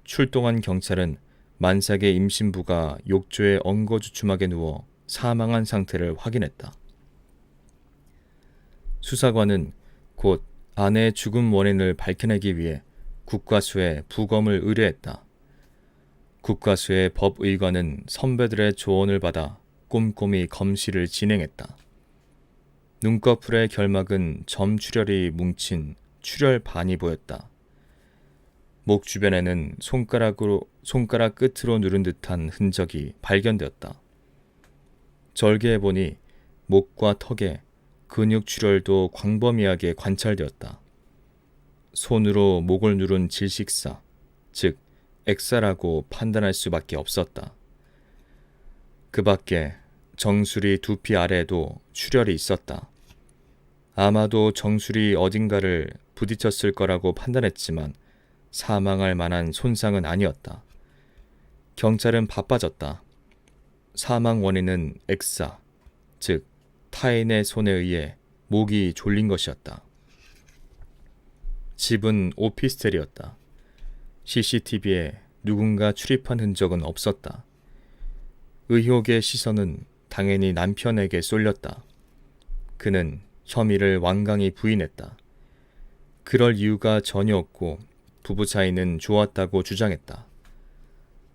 출동한 경찰은 만삭의 임신부가 욕조에 엉거주춤하게 누워 사망한 상태를 확인했다. 수사관은 곧 아내의 죽음 원인을 밝혀내기 위해 국과수에 부검을 의뢰했다. 국과수의 법의관은 선배들의 조언을 받아 꼼꼼히 검시를 진행했다. 눈꺼풀의 결막은 점출혈이 뭉친 출혈반이 보였다. 목 주변에는 손가락 끝으로 누른 듯한 흔적이 발견되었다. 절개해보니 목과 턱에 근육 출혈도 광범위하게 관찰되었다. 손으로 목을 누른 질식사, 즉 액사라고 판단할 수밖에 없었다. 그 밖에 정수리 두피 아래에도 출혈이 있었다. 아마도 정수리 어딘가를 부딪혔을 거라고 판단했지만 사망할 만한 손상은 아니었다. 경찰은 바빠졌다. 사망 원인은 액사, 즉 타인의 손에 의해 목이 졸린 것이었다. 집은 오피스텔이었다. CCTV에 누군가 출입한 흔적은 없었다. 의혹의 시선은 당연히 남편에게 쏠렸다. 그는 혐의를 완강히 부인했다. 그럴 이유가 전혀 없고 부부 사이는 좋았다고 주장했다.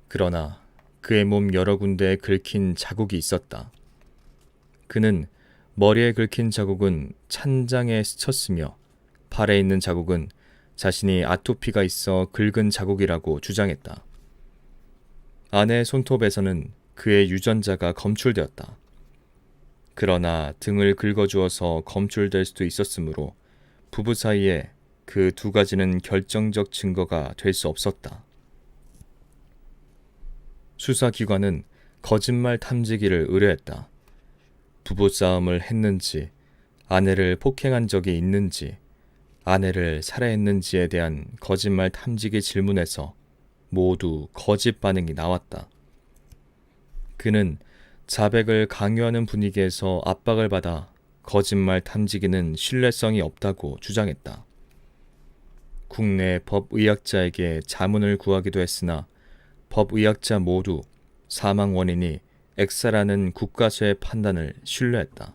그러나 그의 몸 여러 군데에 긁힌 자국이 있었다. 그는 머리에 긁힌 자국은 찬장에 스쳤으며 팔에 있는 자국은 자신이 아토피가 있어 긁은 자국이라고 주장했다. 아내의 손톱에서는 그의 유전자가 검출되었다. 그러나 등을 긁어주어서 검출될 수도 있었으므로 부부 사이에 그 두 가지는 결정적 증거가 될 수 없었다. 수사기관은 거짓말 탐지기를 의뢰했다. 부부싸움을 했는지, 아내를 폭행한 적이 있는지, 아내를 살해했는지에 대한 거짓말 탐지기 질문에서 모두 거짓 반응이 나왔다. 그는 자백을 강요하는 분위기에서 압박을 받아 거짓말 탐지기는 신뢰성이 없다고 주장했다. 국내 법의학자에게 자문을 구하기도 했으나 법의학자 모두 사망 원인이 액사라는 국가수의 판단을 신뢰했다.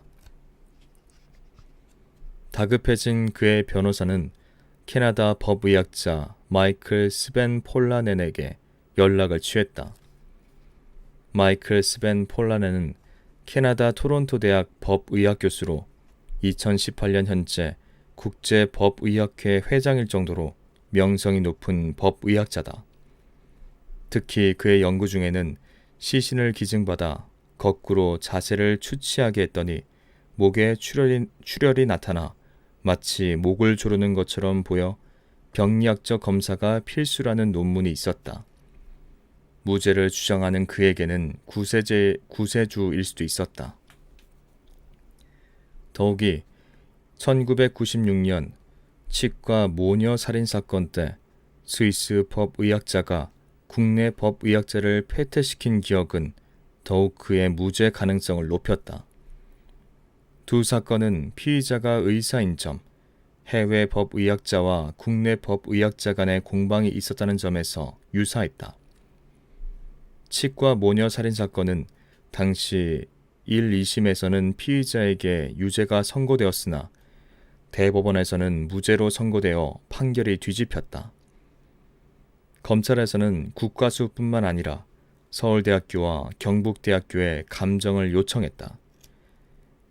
다급해진 그의 변호사는 캐나다 법의학자 마이클 스벤 폴라넨에게 연락을 취했다. 마이클 스벤 폴라넨은 캐나다 토론토 대학 법의학 교수로 2018년 현재 국제법의학회 회장일 정도로 명성이 높은 법의학자다. 특히 그의 연구 중에는 시신을 기증받아 거꾸로 자세를 추치하게 했더니 목에 출혈이 나타나 마치 목을 조르는 것처럼 보여 병리학적 검사가 필수라는 논문이 있었다. 무죄를 주장하는 그에게는 구세주일 수도 있었다. 더욱이 1996년 치과 모녀 살인 사건 때 스위스 법의학자가 국내 법의학자를 패퇴시킨 기억은 더욱 그의 무죄 가능성을 높였다. 두 사건은 피의자가 의사인 점, 해외 법의학자와 국내 법의학자 간의 공방이 있었다는 점에서 유사했다. 치과 모녀 살인 사건은 당시 1, 2심에서는 피의자에게 유죄가 선고되었으나 대법원에서는 무죄로 선고되어 판결이 뒤집혔다. 검찰에서는 국가수뿐만 아니라 서울대학교와 경북대학교에 감정을 요청했다.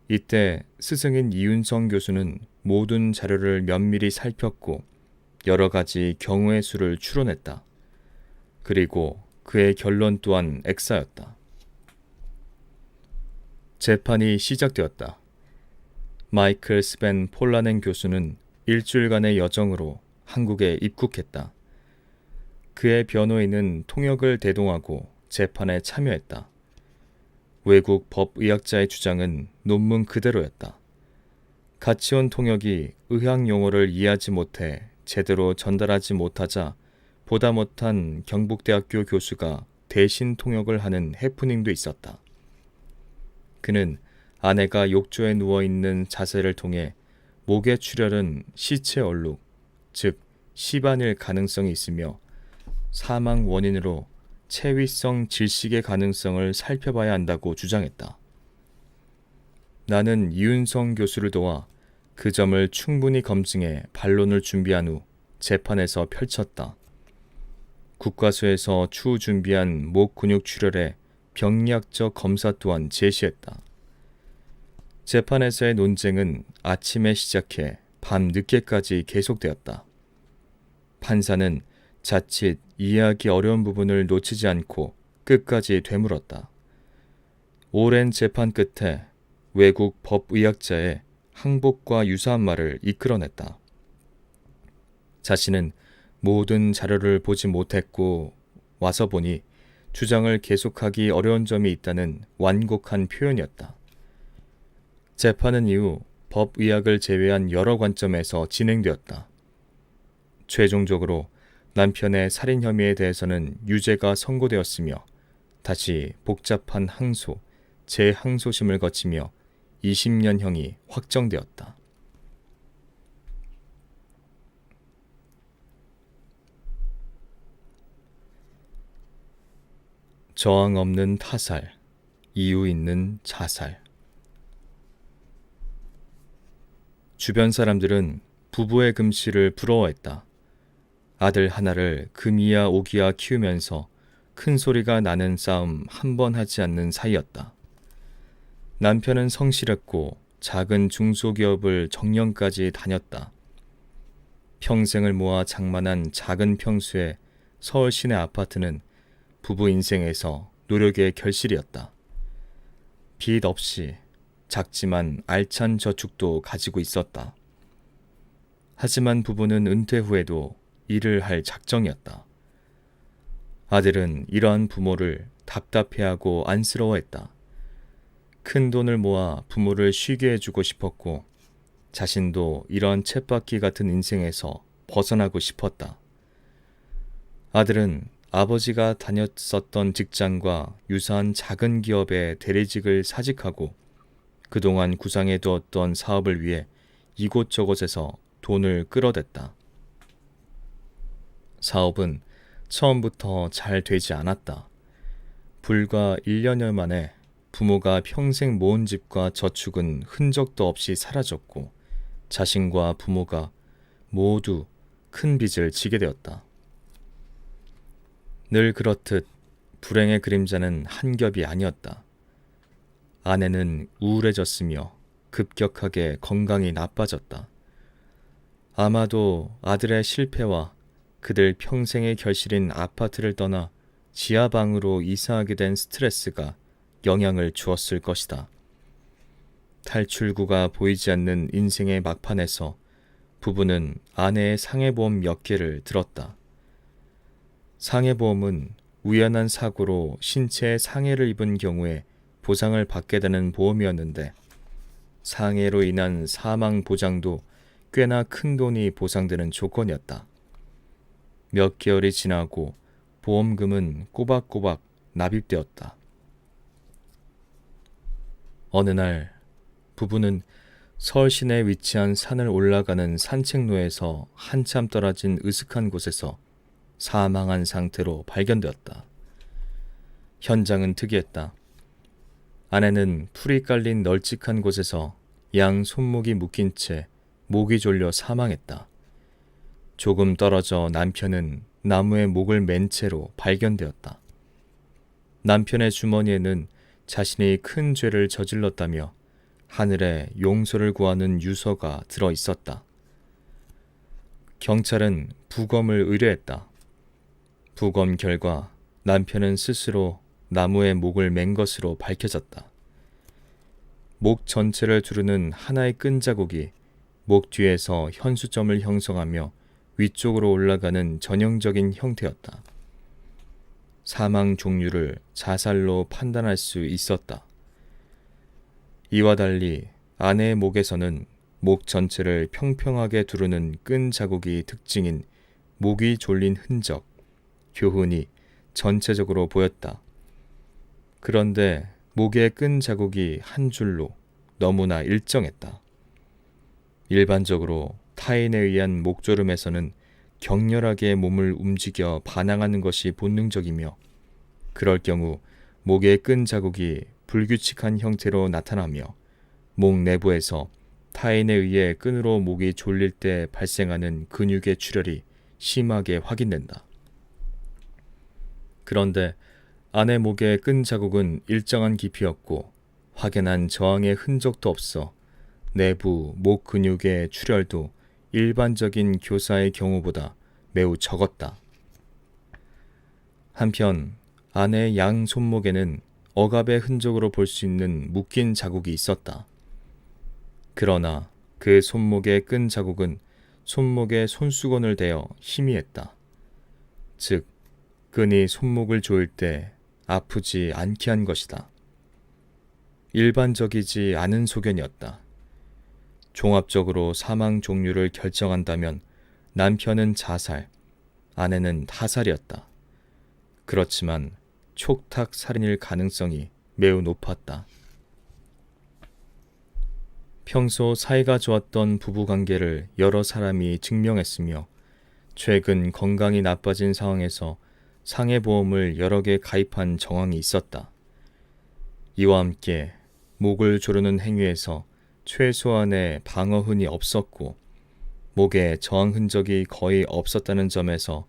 이때 스승인 이윤성 교수는 모든 자료를 면밀히 살폈고 여러 가지 경우의 수를 추론했다. 그리고 그의 결론 또한 액사였다. 재판이 시작되었다. 마이클 스벤 폴라넨 교수는 일주일간의 여정으로 한국에 입국했다. 그의 변호인은 통역을 대동하고 재판에 참여했다. 외국 법의학자의 주장은 논문 그대로였다. 같이 온 통역이 의학 용어를 이해하지 못해 제대로 전달하지 못하자 보다 못한 경북대학교 교수가 대신 통역을 하는 해프닝도 있었다. 그는 아내가 욕조에 누워있는 자세를 통해 목의 출혈은 시체 얼룩, 즉 시반일 가능성이 있으며 사망 원인으로 체위성 질식의 가능성을 살펴봐야 한다고 주장했다. 나는 이윤성 교수를 도와 그 점을 충분히 검증해 반론을 준비한 후 재판에서 펼쳤다. 국과수에서 추후 준비한 목 근육 출혈의 병리학적 검사 또한 제시했다. 재판에서의 논쟁은 아침에 시작해 밤 늦게까지 계속되었다. 판사는 자칫 이해하기 어려운 부분을 놓치지 않고 끝까지 되물었다. 오랜 재판 끝에 외국 법의학자의 항복과 유사한 말을 이끌어냈다. 자신은 모든 자료를 보지 못했고 와서 보니 주장을 계속하기 어려운 점이 있다는 완곡한 표현이었다. 재판은 이후 법의학을 제외한 여러 관점에서 진행되었다. 최종적으로 남편의 살인 혐의에 대해서는 유죄가 선고되었으며 다시 복잡한 항소, 재항소심을 거치며 20년형이 확정되었다. 저항 없는 타살, 이유 있는 자살. 주변 사람들은 부부의 금실을 부러워했다. 아들 하나를 금이야 오기야 키우면서 큰 소리가 나는 싸움 한 번 하지 않는 사이였다. 남편은 성실했고 작은 중소기업을 정년까지 다녔다. 평생을 모아 장만한 작은 평수의 서울 시내 아파트는 부부 인생에서 노력의 결실이었다. 빚 없이 작지만 알찬 저축도 가지고 있었다. 하지만 부부는 은퇴 후에도 일을 할 작정이었다. 아들은 이러한 부모를 답답해하고 안쓰러워했다. 큰 돈을 모아 부모를 쉬게 해주고 싶었고 자신도 이런 쳇바퀴 같은 인생에서 벗어나고 싶었다. 아들은 아버지가 다녔었던 직장과 유사한 작은 기업의 대리직을 사직하고 그동안 구상해 두었던 사업을 위해 이곳저곳에서 돈을 끌어댔다. 사업은 처음부터 잘 되지 않았다. 불과 1년여 만에 부모가 평생 모은 집과 저축은 흔적도 없이 사라졌고 자신과 부모가 모두 큰 빚을 지게 되었다. 늘 그렇듯 불행의 그림자는 한 겹이 아니었다. 아내는 우울해졌으며 급격하게 건강이 나빠졌다. 아마도 아들의 실패와 그들 평생의 결실인 아파트를 떠나 지하방으로 이사하게 된 스트레스가 영향을 주었을 것이다. 탈출구가 보이지 않는 인생의 막판에서 부부는 아내의 상해보험 몇 개를 들었다. 상해보험은 우연한 사고로 신체에 상해를 입은 경우에 보상을 받게 되는 보험이었는데 상해로 인한 사망 보장도 꽤나 큰 돈이 보상되는 조건이었다. 몇 개월이 지나고 보험금은 꼬박꼬박 납입되었다. 어느 날 부부는 서울 시내에 위치한 산을 올라가는 산책로에서 한참 떨어진 으슥한 곳에서 사망한 상태로 발견되었다. 현장은 특이했다. 아내는 풀이 깔린 널찍한 곳에서 양 손목이 묶인 채 목이 졸려 사망했다. 조금 떨어져 남편은 나무에 목을 맨 채로 발견되었다. 남편의 주머니에는 자신이 큰 죄를 저질렀다며 하늘에 용서를 구하는 유서가 들어 있었다. 경찰은 부검을 의뢰했다. 부검 결과 남편은 스스로 나무에 목을 맨 것으로 밝혀졌다. 목 전체를 두르는 하나의 끈 자국이 목 뒤에서 현수점을 형성하며 위쪽으로 올라가는 전형적인 형태였다. 사망 종류를 자살로 판단할 수 있었다. 이와 달리 아내의 목에서는 목 전체를 평평하게 두르는 끈 자국이 특징인 목이 졸린 흔적, 교훈이 전체적으로 보였다. 그런데 목의 끈 자국이 한 줄로 너무나 일정했다. 일반적으로 타인에 의한 목조름에서는 격렬하게 몸을 움직여 반항하는 것이 본능적이며 그럴 경우 목의 끈 자국이 불규칙한 형태로 나타나며 목 내부에서 타인에 의해 끈으로 목이 졸릴 때 발생하는 근육의 출혈이 심하게 확인된다. 그런데 아내 목의 끈 자국은 일정한 깊이였고 확연한 저항의 흔적도 없어 내부 목 근육의 출혈도 일반적인 교사의 경우보다 매우 적었다. 한편 아내의 양 손목에는 억압의 흔적으로 볼 수 있는 묶인 자국이 있었다. 그러나 그 손목의 끈 자국은 손목에 손수건을 대어 희미했다. 즉 끈이 손목을 조일 때 아프지 않게 한 것이다. 일반적이지 않은 소견이었다. 종합적으로 사망 종류를 결정한다면 남편은 자살, 아내는 타살이었다. 그렇지만 촉탁 살인일 가능성이 매우 높았다. 평소 사이가 좋았던 부부관계를 여러 사람이 증명했으며 최근 건강이 나빠진 상황에서 상해보험을 여러 개 가입한 정황이 있었다. 이와 함께 목을 조르는 행위에서 최소한의 방어흔이 없었고 목에 저항 흔적이 거의 없었다는 점에서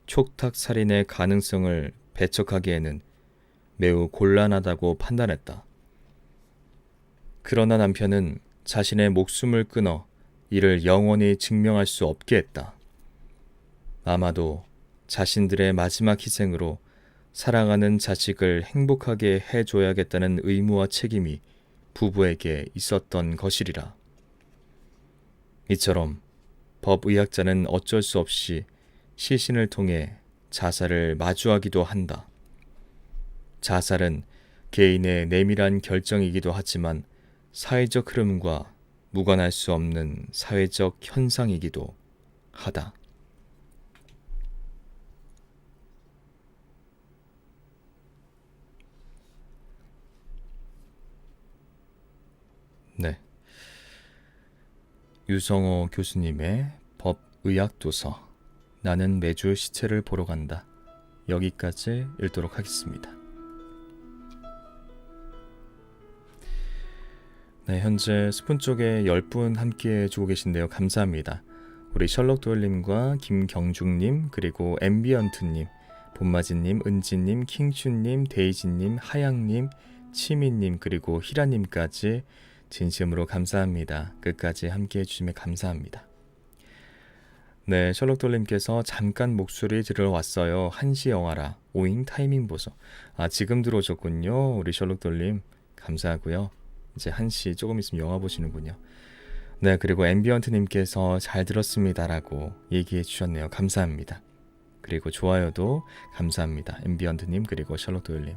촉탁살인의 가능성을 배척하기에는 매우 곤란하다고 판단했다. 그러나 남편은 자신의 목숨을 끊어 이를 영원히 증명할 수 없게 했다. 아마도 자신들의 마지막 희생으로 사랑하는 자식을 행복하게 해줘야겠다는 의무와 책임이 부부에게 있었던 것이리라. 이처럼 법의학자는 어쩔 수 없이 시신을 통해 자살을 마주하기도 한다. 자살은 개인의 내밀한 결정이기도 하지만 사회적 흐름과 무관할 수 없는 사회적 현상이기도 하다. 네. 유성호 교수님의 법의학도서 나는 매주 시체를 보러 간다. 여기까지 읽도록 하겠습니다. 네, 현재 스푼 쪽에 10분 함께 해주고 계신데요. 감사합니다. 우리 셜록 도일님과 김경중님, 그리고 앰비언트님, 봄마지님, 은지님, 킹슈님, 데이지님, 하양님, 치미님, 그리고 히라님까지 진심으로 감사합니다. 끝까지 함께 해주시면 감사합니다. 네, 셜록 돌님께서 잠깐 목소리 들으러 왔어요. 1시 영화라. 오잉 타이밍 보소. 지금 들어오셨군요. 우리 셜록 돌님 감사하고요. 이제 1시 조금 있으면 영화 보시는군요. 네, 그리고 앰비언트님께서 잘 들었습니다라고 얘기해 주셨네요. 감사합니다. 그리고 좋아요도 감사합니다. 앰비언트님 그리고 셜록 도일님.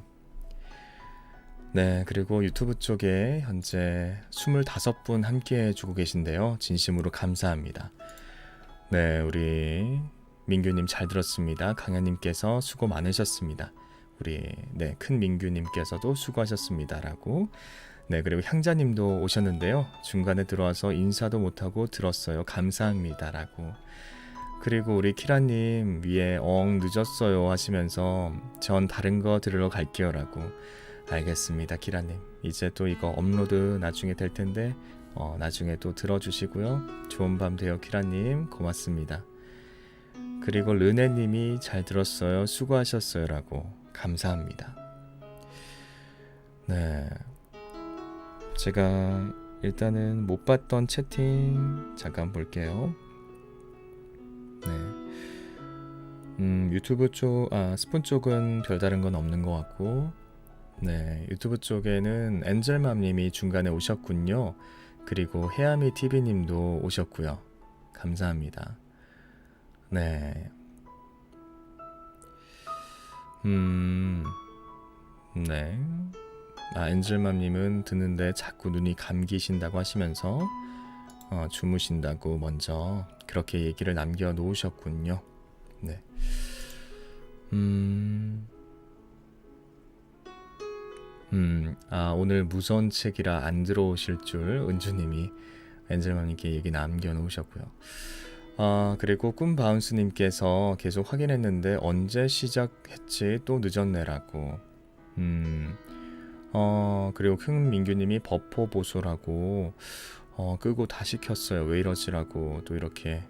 네, 그리고 유튜브 쪽에 현재 25분 함께 해주고 계신데요. 진심으로 감사합니다. 네, 우리 민규님 잘 들었습니다. 강현님께서 수고 많으셨습니다. 우리 큰 민규님께서도 수고하셨습니다라고. 네, 그리고 향자님도 오셨는데요. 중간에 들어와서 인사도 못하고 들었어요. 감사합니다라고. 그리고 우리 키라님 위에 늦었어요 하시면서 전 다른 거 들으러 갈게요라고. 알겠습니다, 키라님. 이제 또 이거 업로드 나중에 될 텐데 나중에 또 들어주시고요. 좋은 밤 되요, 키라님. 고맙습니다. 그리고 르네님이 잘 들었어요. 수고하셨어요라고. 감사합니다. 네, 제가 일단은 못 봤던 채팅 잠깐 볼게요. 네. 유튜브 쪽, 스푼 쪽은 별다른 건 없는 것 같고, 네, 유튜브 쪽에는 엔젤맘님이 중간에 오셨군요. 그리고 해아미 TV님도 오셨고요. 감사합니다. 네. 네. 엔젤맘님은 듣는데 자꾸 눈이 감기신다고 하시면서 주무신다고 먼저 그렇게 얘기를 남겨놓으셨군요. 네. 오늘 무서운 책이라 안 들어오실 줄 은주님이 엔젤맘님께 얘기 남겨놓으셨고요. 그리고 꿈바운스님께서 계속 확인했는데 언제 시작했지 또 늦었네라고. 그리고 큰민규님이 버퍼보소라고 끄고 다시 켰어요. 왜 이러지라고 또 이렇게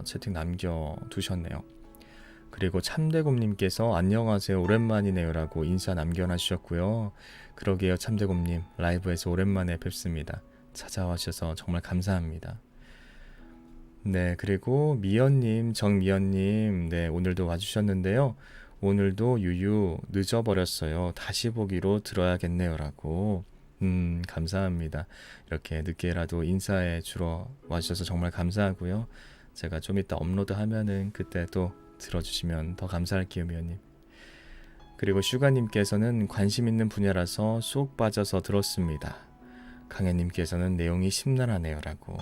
채팅 남겨두셨네요. 그리고 참대곰님께서 안녕하세요, 오랜만이네요 라고 인사 남겨놔주셨고요. 그러게요, 참대곰님. 라이브에서 오랜만에 뵙습니다. 찾아와 주셔서 정말 감사합니다. 네, 그리고 미연님, 정미연님, 네, 오늘도 와주셨는데요. 오늘도 유유 늦어버렸어요. 다시 보기로 들어야겠네요 라고. 감사합니다. 이렇게 늦게라도 인사해 주러 와주셔서 정말 감사하고요. 제가 좀 이따 업로드 하면은 그때 또 들어주시면 더 감사할게요, 미연님. 그리고 슈가님께서는 관심 있는 분야라서 쏙 빠져서 들었습니다. 강혜님께서는 내용이 심란하네요라고.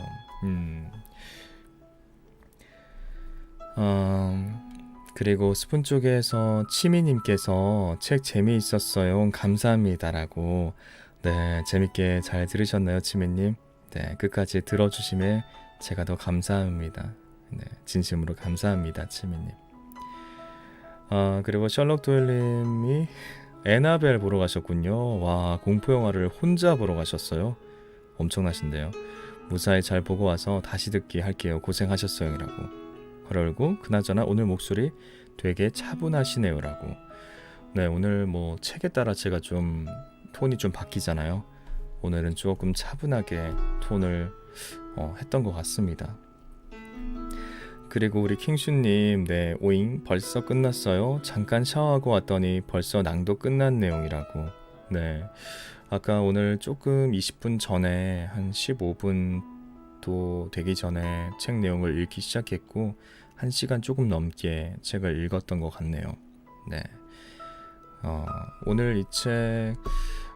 그리고 스푼 쪽에서 치미님께서 책 재미있었어요. 감사합니다라고. 네, 재밌게 잘 들으셨나요, 치미님? 네, 끝까지 들어주심에 제가 더 감사합니다. 네, 진심으로 감사합니다, 치미님. 그리고 셜록 도일님이 애나벨 보러 가셨군요. 와, 공포 영화를 혼자 보러 가셨어요. 엄청나신데요. 무사히 잘 보고 와서 다시 듣기 할게요. 고생하셨어요라고. 그러고 그나저나 오늘 목소리 되게 차분하시네요라고. 네, 오늘 뭐 책에 따라 제가 좀 톤이 좀 바뀌잖아요. 오늘은 조금 차분하게 톤을 했던 것 같습니다. 그리고 우리 킹슈님, 네, 오잉 벌써 끝났어요. 잠깐 샤워하고 왔더니 벌써 낭독 끝난 내용이라고. 네, 아까 오늘 조금 20분 전에 한 15분도 되기 전에 책 내용을 읽기 시작했고 1시간 조금 넘게 책을 읽었던 것 같네요. 네, 오늘 이 책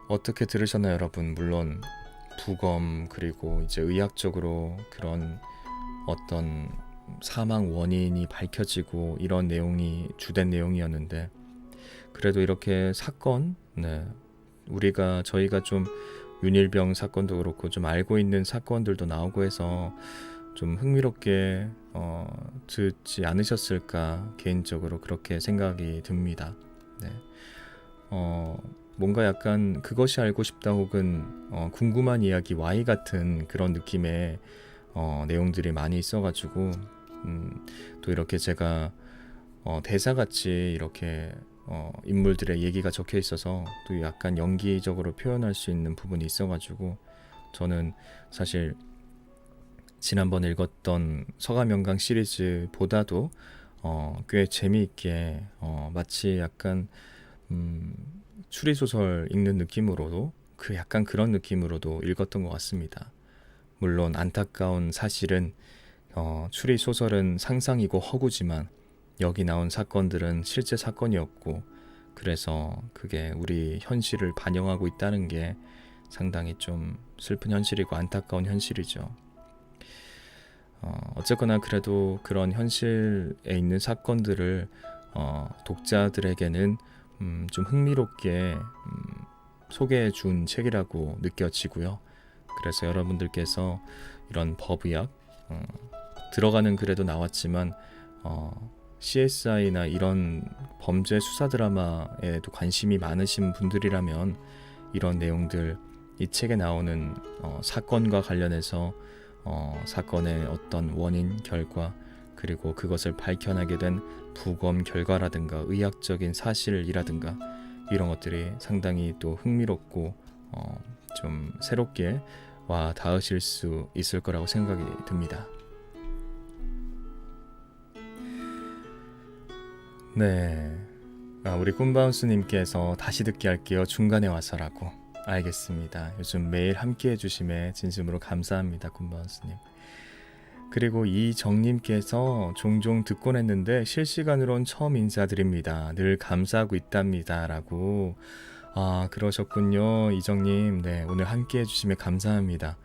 어떻게 들으셨나요, 여러분? 물론 부검 그리고 이제 의학적으로 그런 어떤 사망 원인이 밝혀지고 이런 내용이 주된 내용이었는데 그래도 이렇게 사건, 네, 저희가 좀 윤일병 사건도 그렇고 좀 알고 있는 사건들도 나오고 해서 좀 흥미롭게 듣지 않으셨을까 개인적으로 그렇게 생각이 듭니다. 네. 뭔가 약간 그것이 알고 싶다 혹은 궁금한 이야기 Y 같은 그런 느낌의 내용들이 많이 있어가지고 또 이렇게 제가 대사같이 이렇게 인물들의 얘기가 적혀 있어서 또 약간 연기적으로 표현할 수 있는 부분이 있어가지고 저는 사실 지난번 읽었던 서가명강 시리즈보다도 꽤 재미있게 마치 약간 추리소설 읽는 느낌으로도 약간 그런 느낌으로도 읽었던 것 같습니다. 물론 안타까운 사실은 추리소설은 상상이고 허구지만 여기 나온 사건들은 실제 사건이었고 그래서 그게 우리 현실을 반영하고 있다는 게 상당히 좀 슬픈 현실이고 안타까운 현실이죠. 어쨌거나 그래도 그런 현실에 있는 사건들을 독자들에게는 좀 흥미롭게 소개해 준 책이라고 느껴지고요. 그래서 여러분들께서 이런 법의학 들어가는 글에도 나왔지만 CSI나 이런 범죄 수사 드라마에도 관심이 많으신 분들이라면 이런 내용들 이 책에 나오는 사건과 관련해서 사건의 어떤 원인, 결과 그리고 그것을 밝혀내게 된 부검 결과라든가 의학적인 사실이라든가 이런 것들이 상당히 또 흥미롭고 좀 새롭게 와 닿으실 수 있을 거라고 생각이 듭니다. 네, 우리 꿈바운스님께서 다시 듣기 할게요. 중간에 와서라고. 알겠습니다. 요즘 매일 함께 해주심에 진심으로 감사합니다. 꿈바운스님. 그리고 이정님께서 종종 듣곤 했는데 실시간으론 처음 인사드립니다. 늘 감사하고 있답니다. 라고. 그러셨군요. 이정님. 네, 오늘 함께 해주심에 감사합니다.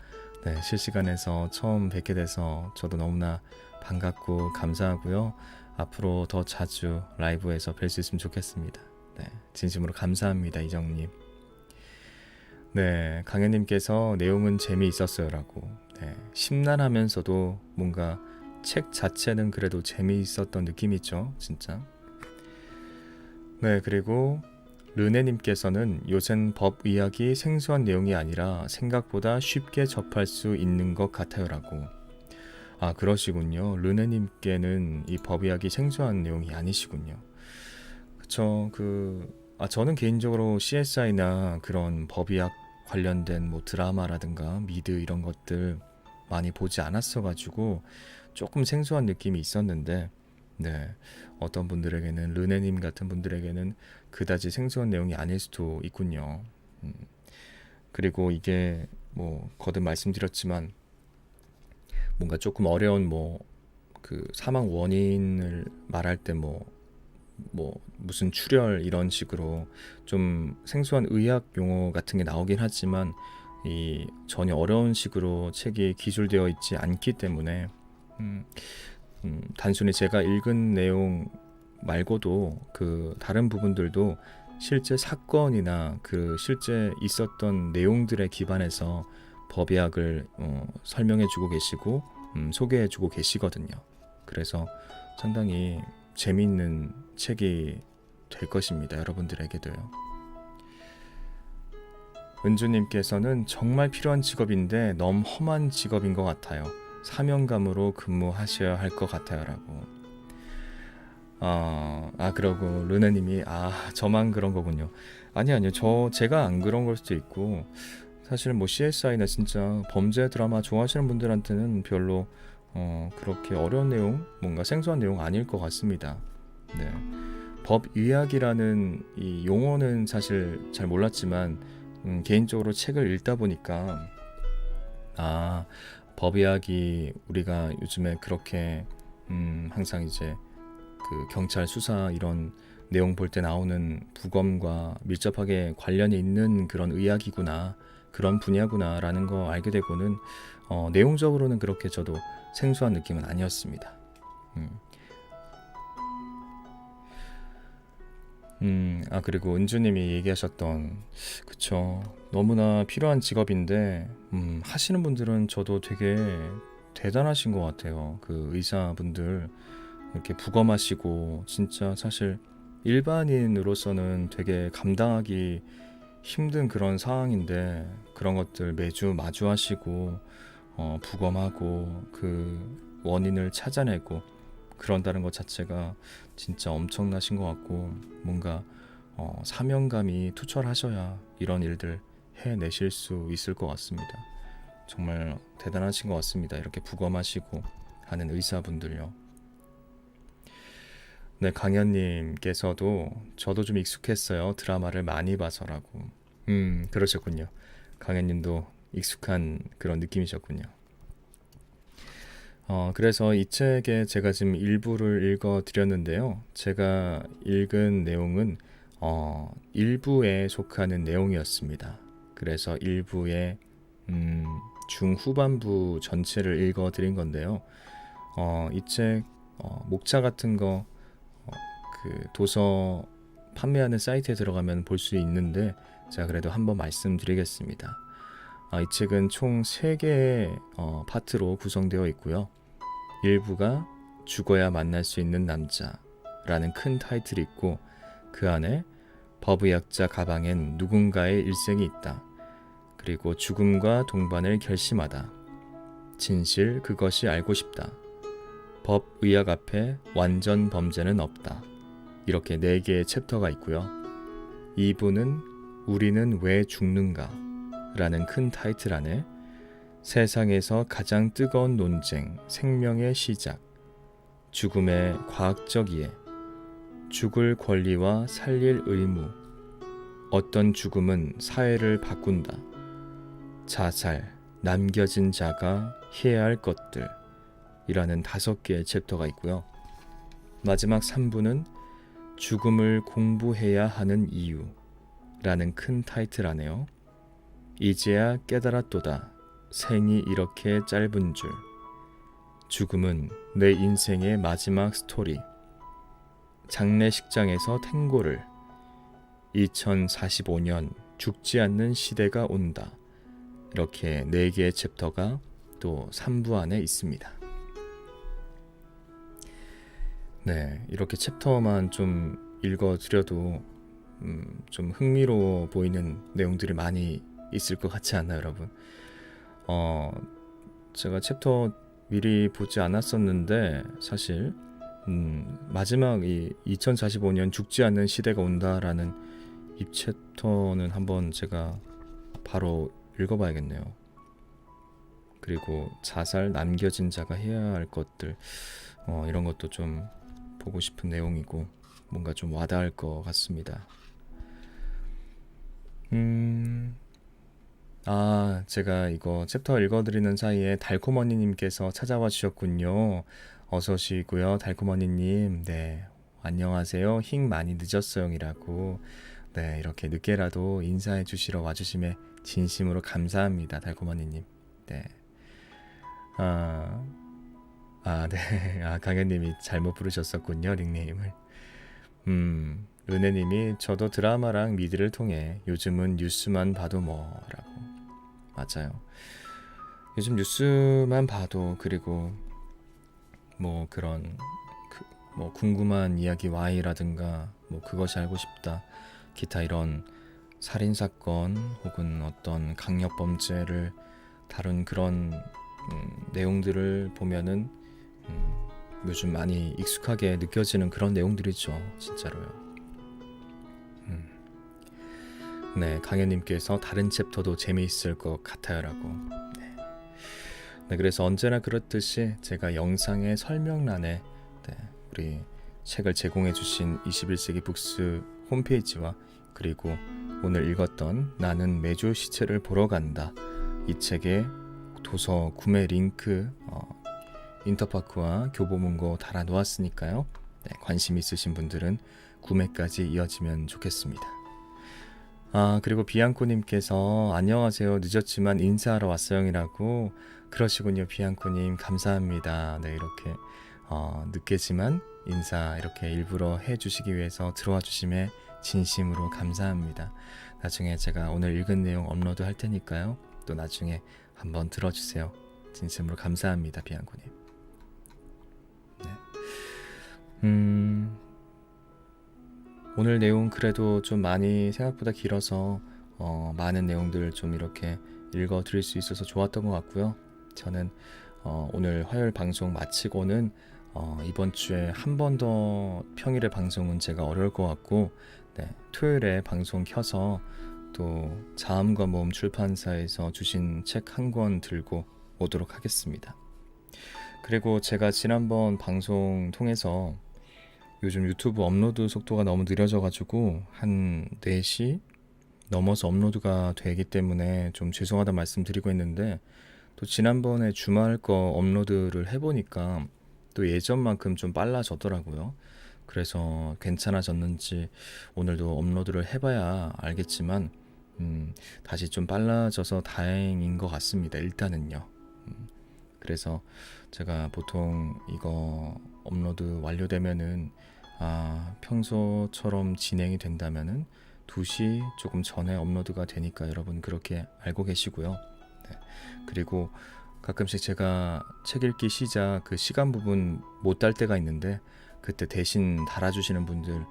네, 실시간에서 처음 뵙게 돼서 저도 너무나 반갑고 감사하고요. 앞으로 더 자주 라이브에서 뵐 수 있으면 좋겠습니다. 네, 진심으로 감사합니다. 이정님. 네, 강현님께서 내용은 재미있었어요 라고. 네, 심란하면서도 뭔가 책 자체는 그래도 재미있었던 느낌이죠. 진짜. 네, 그리고 르네님께서는 요샌 법의학이 생소한 내용이 아니라 생각보다 쉽게 접할 수 있는 것 같아요 라고. 그러시군요. 르네님께는 이 법의학이 생소한 내용이 아니시군요. 그쵸. 저는 개인적으로 CSI나 그런 법의학 관련된 뭐 드라마라든가 미드 이런 것들 많이 보지 않았어가지고 조금 생소한 느낌이 있었는데, 네, 어떤 분들에게는 르네님 같은 분들에게는 그다지 생소한 내용이 아닐 수도 있군요. 그리고 이게 뭐 거듭 말씀드렸지만 뭔가 조금 어려운 그 사망 원인을 말할 때 뭐 무슨 출혈 이런 식으로 좀 생소한 의학 용어 같은 게 나오긴 하지만 이 전혀 어려운 식으로 책이 기술되어 있지 않기 때문에 음, 단순히 제가 읽은 내용 말고도 그 다른 부분들도 실제 사건이나 그 실제 있었던 내용들에 기반해서 법의학을 설명해주고 계시고 소개해주고 계시거든요. 그래서 상당히 재미있는 책이 될 것입니다. 여러분들에게도요. 은주님께서는 정말 필요한 직업인데 너무 험한 직업인 것 같아요. 사명감으로 근무하셔야 할 것 같아요. 라고. 그러고 르네님이 저만 그런 거군요. 아니요. 제가 안 그런 걸 수도 있고 사실 뭐 CSI나 진짜 범죄 드라마 좋아하시는 분들한테는 별로 그렇게 어려운 내용, 뭔가 생소한 내용 아닐 것 같습니다. 네. 법의학이라는 이 용어는 사실 잘 몰랐지만 개인적으로 책을 읽다 보니까 법의학이 우리가 요즘에 그렇게 항상 이제 그 경찰 수사 이런 내용 볼 때 나오는 부검과 밀접하게 관련이 있는 그런 의학이구나, 그런 분야구나라는 거 알게 되고는 내용적으로는 그렇게 저도 생소한 느낌은 아니었습니다. 그리고 은주님이 얘기하셨던 그쵸, 너무나 필요한 직업인데 하시는 분들은 저도 되게 대단하신 것 같아요. 그 의사분들 이렇게 부검하시고 진짜 사실 일반인으로서는 되게 감당하기 힘든 그런 상황인데 그런 것들 매주 마주하시고 부검하고 그 원인을 찾아내고 그런다는 것 자체가 진짜 엄청나신 것 같고 뭔가 사명감이 투철하셔야 이런 일들 해내실 수 있을 것 같습니다. 정말 대단하신 것 같습니다. 이렇게 부검하시고 하는 의사분들요. 네, 강현님께서도 저도 좀 익숙했어요. 드라마를 많이 봐서라고. 그러셨군요. 강현님도 익숙한 그런 느낌이셨군요. 그래서 이 책에 제가 지금 일부를 읽어드렸는데요. 제가 읽은 내용은 일부에 속하는 내용이었습니다. 그래서 일부의 중후반부 전체를 읽어드린 건데요. 이 책 목차 같은 거 그 도서 판매하는 사이트에 들어가면 볼 수 있는데 제가 그래도 한번 말씀드리겠습니다. 이 책은 총 3개의 파트로 구성되어 있고요. 일부가 죽어야 만날 수 있는 남자라는 큰 타이틀이 있고 그 안에 법의학자 가방엔 누군가의 일생이 있다. 그리고 죽음과 동반을 결심하다. 진실 그것이 알고 싶다. 법의학 앞에 완전 범죄는 없다. 이렇게 4개의 챕터가 있고요. 2부는 우리는 왜 죽는가? 라는 큰 타이틀 안에 세상에서 가장 뜨거운 논쟁, 생명의 시작, 죽음의 과학적 이해, 죽을 권리와 살릴 의무, 어떤 죽음은 사회를 바꾼다, 자살, 남겨진 자가 해야 할 것들 이라는 5개의 챕터가 있고요. 마지막 3부는 죽음을 공부해야 하는 이유 라는 큰 타이틀 안에요. 이제야 깨달았도다. 생이 이렇게 짧은 줄. 죽음은 내 인생의 마지막 스토리. 장례식장에서 탱고를. 2045년 죽지 않는 시대가 온다. 이렇게 4개의 챕터가 또 3부 안에 있습니다. 네, 이렇게 챕터만 좀 읽어드려도 좀 흥미로워 보이는 내용들이 많이 있을 것 같지 않나요, 여러분? 제가 챕터 미리 보지 않았었는데 사실 마지막 이 2045년 죽지 않는 시대가 온다라는 이 챕터는 한번 제가 바로 읽어봐야겠네요. 그리고 자살, 남겨진 자가 해야 할 것들 이런 것도 좀 보고 싶은 내용이고 뭔가 좀 와닿을 것 같습니다. 제가 이거 챕터 읽어드리는 사이에 달콤언니님께서 찾아와 주셨군요. 어서 오시고요, 달콤언니님. 네, 안녕하세요. 힝 많이 늦었어요이라고 네, 이렇게 늦게라도 인사해 주시러 와주심에 진심으로 감사합니다. 달콤언니님. 네. 아, 네. 강현님이 잘못 부르셨었군요. 닉네임을. 은혜님이 저도 드라마랑 미드를 통해 요즘은 뉴스만 봐도 뭐라고. 맞아요. 요즘 뉴스만 봐도 그리고 뭐 그런 뭐 궁금한 이야기 Y라든가 뭐 그것이 알고 싶다 기타 이런 살인 사건 혹은 어떤 강력 범죄를 다룬 그런 내용들을 보면은 요즘 많이 익숙하게 느껴지는 그런 내용들이죠. 진짜로요. 네, 강현님께서 다른 챕터도 재미있을 것 같아요라고. 네. 네, 그래서 언제나 그렇듯이 제가 영상의 설명란에 네, 우리 책을 제공해주신 21세기 북스 홈페이지와 그리고 오늘 읽었던 나는 매주 시체를 보러 간다 이 책의 도서 구매 링크 인터파크와 교보문고 달아놓았으니까요. 네, 관심 있으신 분들은 구매까지 이어지면 좋겠습니다. 그리고 비앙코님께서 안녕하세요. 늦었지만 인사하러 왔어요이라고. 그러시군요. 비앙코님 감사합니다. 네, 이렇게 늦게지만 인사 이렇게 일부러 해주시기 위해서 들어와 주심에 진심으로 감사합니다. 나중에 제가 오늘 읽은 내용 업로드 할 테니까요. 또 나중에 한번 들어주세요. 진심으로 감사합니다. 비앙코님. 네. 오늘 내용 그래도 좀 많이 생각보다 길어서 많은 내용들 좀 이렇게 읽어 드릴 수 있어서 좋았던 것 같고요. 저는 오늘 화요일 방송 마치고는 이번 주에 한 번 더 평일에 방송은 제가 어려울 것 같고 네, 토요일에 방송 켜서 또 자음과 모음 출판사에서 주신 책 한 권 들고 오도록 하겠습니다. 그리고 제가 지난번 방송 통해서 요즘 유튜브 업로드 속도가 너무 느려져가지고 한 4시 넘어서 업로드가 되기 때문에 좀 죄송하다 말씀드리고 있는데 또 지난번에 주말 거 업로드를 해보니까 또 예전만큼 좀 빨라졌더라고요. 그래서 괜찮아졌는지 오늘도 업로드를 해봐야 알겠지만 다시 좀 빨라져서 다행인 것 같습니다. 일단은요. 그래서 제가 보통 이거 업로드 완료되면은 평소처럼 진행이 된다면은 2시 조금 전에 업로드가 되니까 여러분 그렇게 알고 계시고요. 네. 그리고 가끔씩 제가 책 읽기 시작 그 시간 부분 못 달 때가 있는데 그때 대신 달아주시는 분들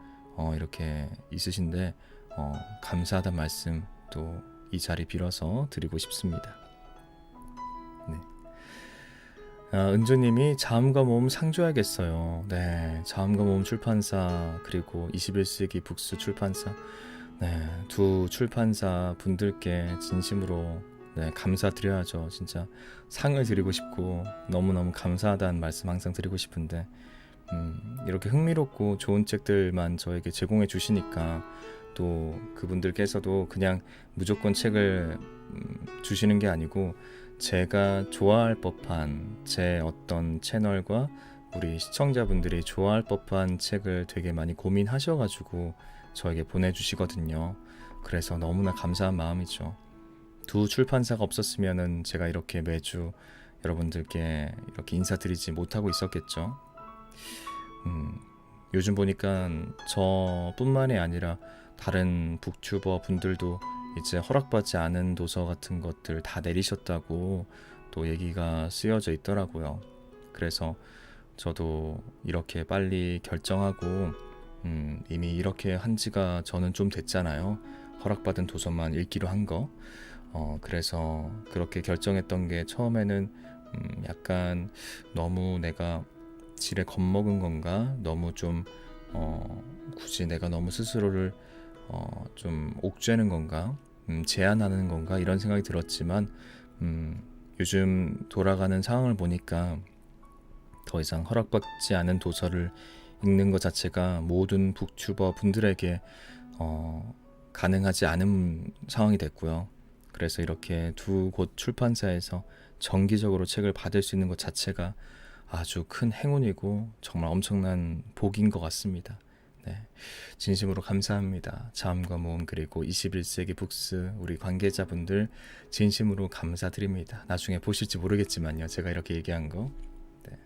이렇게 있으신데 감사하다는 말씀 또 이 자리 빌어서 드리고 싶습니다. 네. 은주님이 자음과 모음 상 줘야겠어요. 네, 자음과 모음 출판사 그리고 21세기 북스 출판사 네, 두 출판사 분들께 진심으로 네, 감사드려야죠. 진짜 상을 드리고 싶고 너무너무 감사하다는 말씀 항상 드리고 싶은데 이렇게 흥미롭고 좋은 책들만 저에게 제공해 주시니까 또 그분들께서도 그냥 무조건 책을 주시는 게 아니고 제가 좋아할 법한 제 어떤 채널과 우리 시청자분들이 좋아할 법한 책을 되게 많이 고민하셔가지고 저에게 보내주시거든요. 그래서 너무나 감사한 마음이죠. 두 출판사가 없었으면은 제가 이렇게 매주 여러분들께 이렇게 인사드리지 못하고 있었겠죠. 요즘 보니까 저뿐만이 아니라 다른 북튜버 분들도 이제 허락받지 않은 도서 같은 것들 다 내리셨다고 또 얘기가 쓰여져 있더라고요. 그래서 저도 이렇게 빨리 결정하고 이미 이렇게 한 지가 저는 좀 됐잖아요. 허락받은 도서만 읽기로 한 거. 그래서 그렇게 결정했던 게 처음에는 약간 너무 내가 질에 겁먹은 건가? 너무 좀 굳이 내가 너무 스스로를 좀 옥죄는 건가? 제한하는 건가? 이런 생각이 들었지만 요즘 돌아가는 상황을 보니까 더 이상 허락받지 않은 도서를 읽는 것 자체가 모든 북튜버 분들에게 가능하지 않은 상황이 됐고요. 그래서 이렇게 두 곳 출판사에서 정기적으로 책을 받을 수 있는 것 자체가 아주 큰 행운이고 정말 엄청난 복인 것 같습니다. 네, 진심으로 감사합니다. 자음과 모음 그리고 21세기 북스 우리 관계자분들 진심으로 감사드립니다. 나중에 보실지 모르겠지만요. 제가 이렇게 얘기한 거. 네.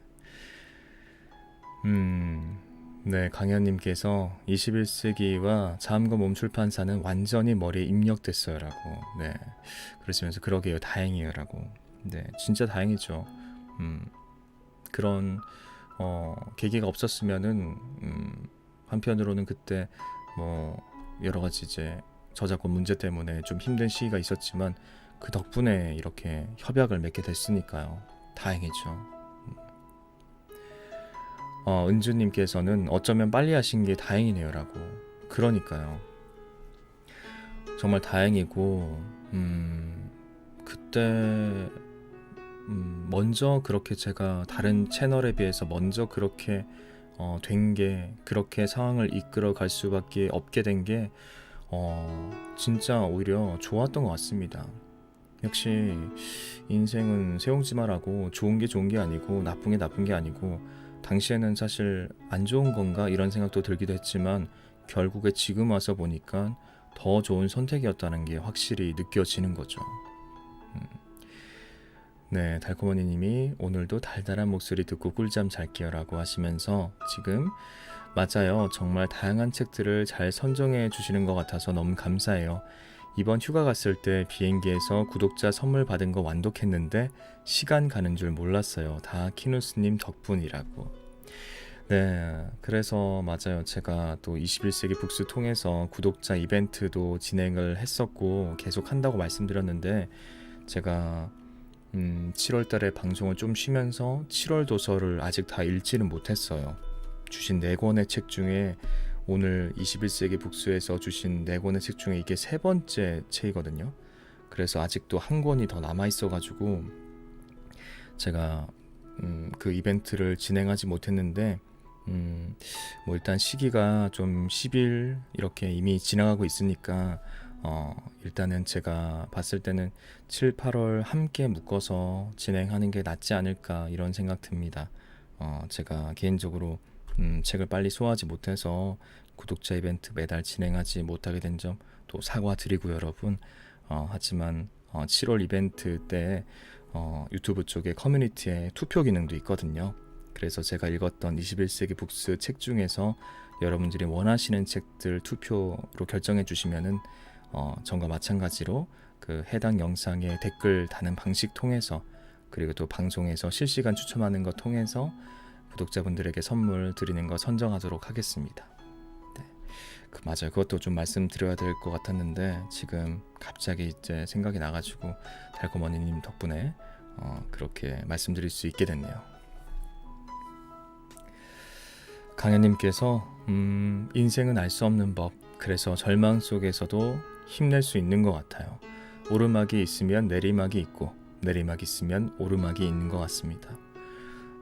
네, 강현님께서 21세기와 자음과 모음 출판사는 완전히 머리에 입력됐어요라고. 네, 그러시면서 그러게요, 다행이에요라고. 네, 진짜 다행이죠. 그런 계기가 없었으면은 한편으로는 그때 뭐 여러 가지 이제 저작권 문제 때문에 좀 힘든 시기가 있었지만 그 덕분에 이렇게 협약을 맺게 됐으니까요. 다행이죠. 은주님께서는 어쩌면 빨리 하신 게 다행이네요라고. 그러니까요. 정말 다행이고 그때 먼저 그렇게 제가 다른 채널에 비해서 먼저 그렇게 된 게 그렇게 상황을 이끌어 갈 수밖에 없게 된 게 진짜 오히려 좋았던 것 같습니다. 역시 인생은 세옹지마라고 좋은 게 좋은 게 아니고 나쁜 게 나쁜 게 아니고 당시에는 사실 안 좋은 건가 이런 생각도 들기도 했지만 결국에 지금 와서 보니까 더 좋은 선택이었다는 게 확실히 느껴지는 거죠. 네, 달콤언니님이 오늘도 달달한 목소리 듣고 꿀잠 잘게요 라고 하시면서 지금 맞아요. 정말 다양한 책들을 잘 선정해 주시는 것 같아서 너무 감사해요. 이번 휴가 갔을 때 비행기에서 구독자 선물 받은 거 완독했는데 시간 가는 줄 몰랐어요. 다 키누스님 덕분이라고. 네, 그래서 맞아요. 제가 또 21세기 북스 통해서 구독자 이벤트도 진행을 했었고 계속 한다고 말씀드렸는데 제가 7월 달에 방송을 좀 쉬면서 7월 도서를 아직 다 읽지는 못했어요. 주신 4권의 책 중에 오늘 21세기 북스에서 주신 4권의 책 중에 이게 3번째 책이거든요. 그래서 아직도 한 권이 더 남아 있어가지고 제가 그 이벤트를 진행하지 못했는데 뭐 일단 시기가 좀 10일 이렇게 이미 지나가고 있으니까 일단은 제가 봤을 때는 7, 8월 함께 묶어서 진행하는 게 낫지 않을까 이런 생각 듭니다. 제가 개인적으로 책을 빨리 소화하지 못해서 구독자 이벤트 매달 진행하지 못하게 된 점 또 사과드리고 여러분 하지만 7월 이벤트 때 유튜브 쪽에 커뮤니티에 투표 기능도 있거든요. 그래서 제가 읽었던 21세기 북스 책 중에서 여러분들이 원하시는 책들 투표로 결정해 주시면은 전과 마찬가지로 그 해당 영상에 댓글 다는 방식 통해서 그리고 또 방송에서 실시간 추첨하는 것 통해서 구독자분들에게 선물 드리는 거 선정하도록 하겠습니다. 네. 맞아요. 그것도 좀 말씀드려야 될 것 같았는데 지금 갑자기 이제 생각이 나가지고 달콤언니님 덕분에 그렇게 말씀드릴 수 있게 됐네요. 강현님께서 인생은 알 수 없는 법 그래서 절망 속에서도 힘낼 수 있는 것 같아요. 오르막이 있으면 내리막이 있고 내리막이 있으면 오르막이 있는 것 같습니다.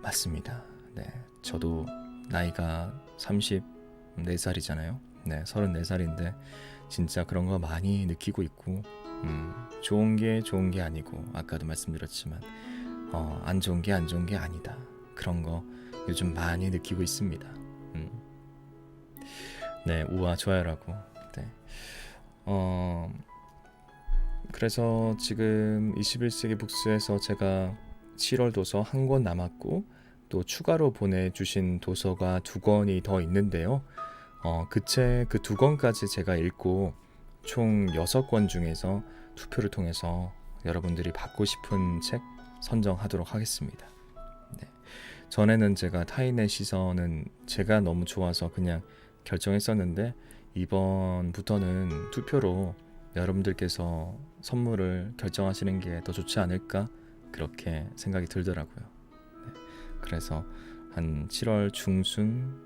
맞습니다. 네, 저도 나이가 34살이잖아요. 네, 34살인데 진짜 그런 거 많이 느끼고 있고 좋은 게 좋은 게 아니고 아까도 말씀드렸지만 안 좋은 게 안 좋은 게 아니다. 그런 거 요즘 많이 느끼고 있습니다. 네, 우와 좋아요라고. 네. 그래서 지금 21세기 북스에서 제가 7월 도서 한 권 남았고 또 추가로 보내주신 도서가 2권이 더 있는데요. 그 책 그 2권까지 제가 읽고 총 6권 중에서 투표를 통해서 여러분들이 받고 싶은 책 선정하도록 하겠습니다. 네. 전에는 제가 타인의 시선은 제가 너무 좋아서 그냥 결정했었는데 이번부터는 투표로 여러분들께서 선물을 결정하시는 게 더 좋지 않을까 그렇게 생각이 들더라고요. 네. 그래서 한 7월 중순,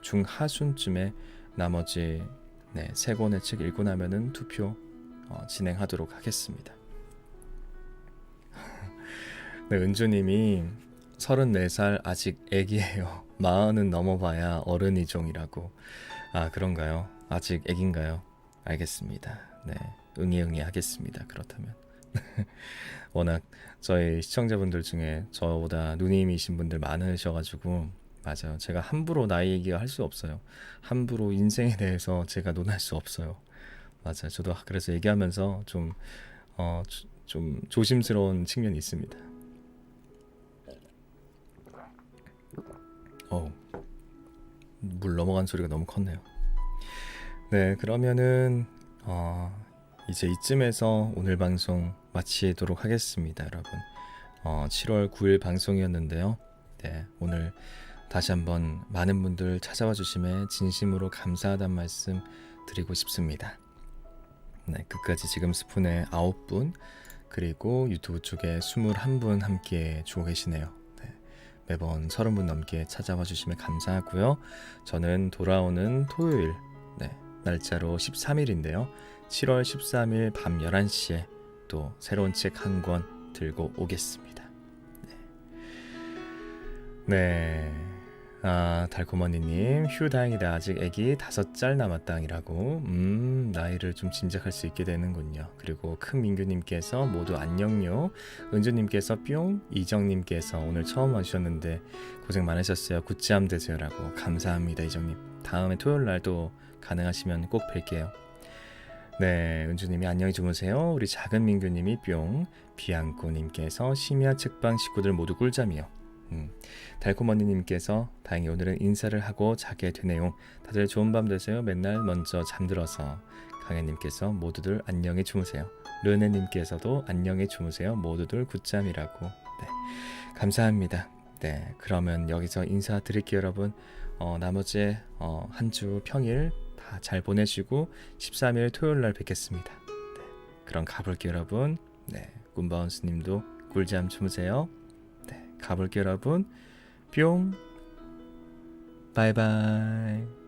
중하순쯤에 나머지 3권의 책 읽고 나면은 투표 진행하도록 하겠습니다. 네, 은주님이 34살 아직 애기예요. 40은 넘어봐야 어른이종이라고. 아 그런가요? 아직 애기인가요? 알겠습니다. 네, 응애 하겠습니다. 그렇다면 워낙 저희 시청자분들 중에 저보다 누님이신 분들 많으셔가지고 맞아요. 제가 함부로 나이 얘기할 수 없어요. 함부로 인생에 대해서 제가 논할 수 없어요. 맞아요. 저도 그래서 얘기하면서 좀 조심스러운 측면이 있습니다. 물 넘어간 소리가 너무 컸네요. 네, 그러면은 이제 이쯤에서 오늘 방송 마치도록 하겠습니다, 여러분. 7월 9일 방송이었는데요. 네, 오늘 다시 한번 많은 분들 찾아와 주심에 진심으로 감사하다는 말씀 드리고 싶습니다. 네, 끝까지 지금 스푼에 9분 그리고 유튜브 쪽에 21분 함께 주고 계시네요. 네, 매번 30분 넘게 찾아와 주시면 감사하고요. 저는 돌아오는 토요일 날짜로 13일인데요. 7월 13일 밤 11시에 또 새로운 책 한 권 들고 오겠습니다. 네. 달콤언니님, 휴, 다행이다. 아직 애기 5짤 남았당이라고. 나이를 좀 짐작할 수 있게 되는군요. 그리고 큰 민규님께서 모두 안녕요. 은주님께서 뿅, 이정님께서 오늘 처음 와주셨는데 고생 많으셨어요. 굿잠 되세요라고. 감사합니다, 이정님. 다음에 토요일 날도 가능하시면 꼭 뵐게요. 네, 은주님이 안녕히 주무세요. 우리 작은 민규님이 뿅, 비앙코님께서 심야 책방 식구들 모두 꿀잠이요. 달콤언니님께서 다행히 오늘은 인사를 하고 자게 되네요. 다들 좋은 밤 되세요. 맨날 먼저 잠들어서. 강혜님께서 모두들 안녕히 주무세요. 르네님께서도 안녕히 주무세요. 모두들 굿잠이라고. 네, 감사합니다. 네, 그러면 여기서 인사드릴게요, 여러분. 나머지 한 주 평일 다 잘 보내시고 13일 토요일 날 뵙겠습니다. 네, 그럼 가볼게요, 여러분. 네, 꿈바운스님도 꿀잠 주무세요. 네, 가볼게요, 여러분. 뿅. 바이바이.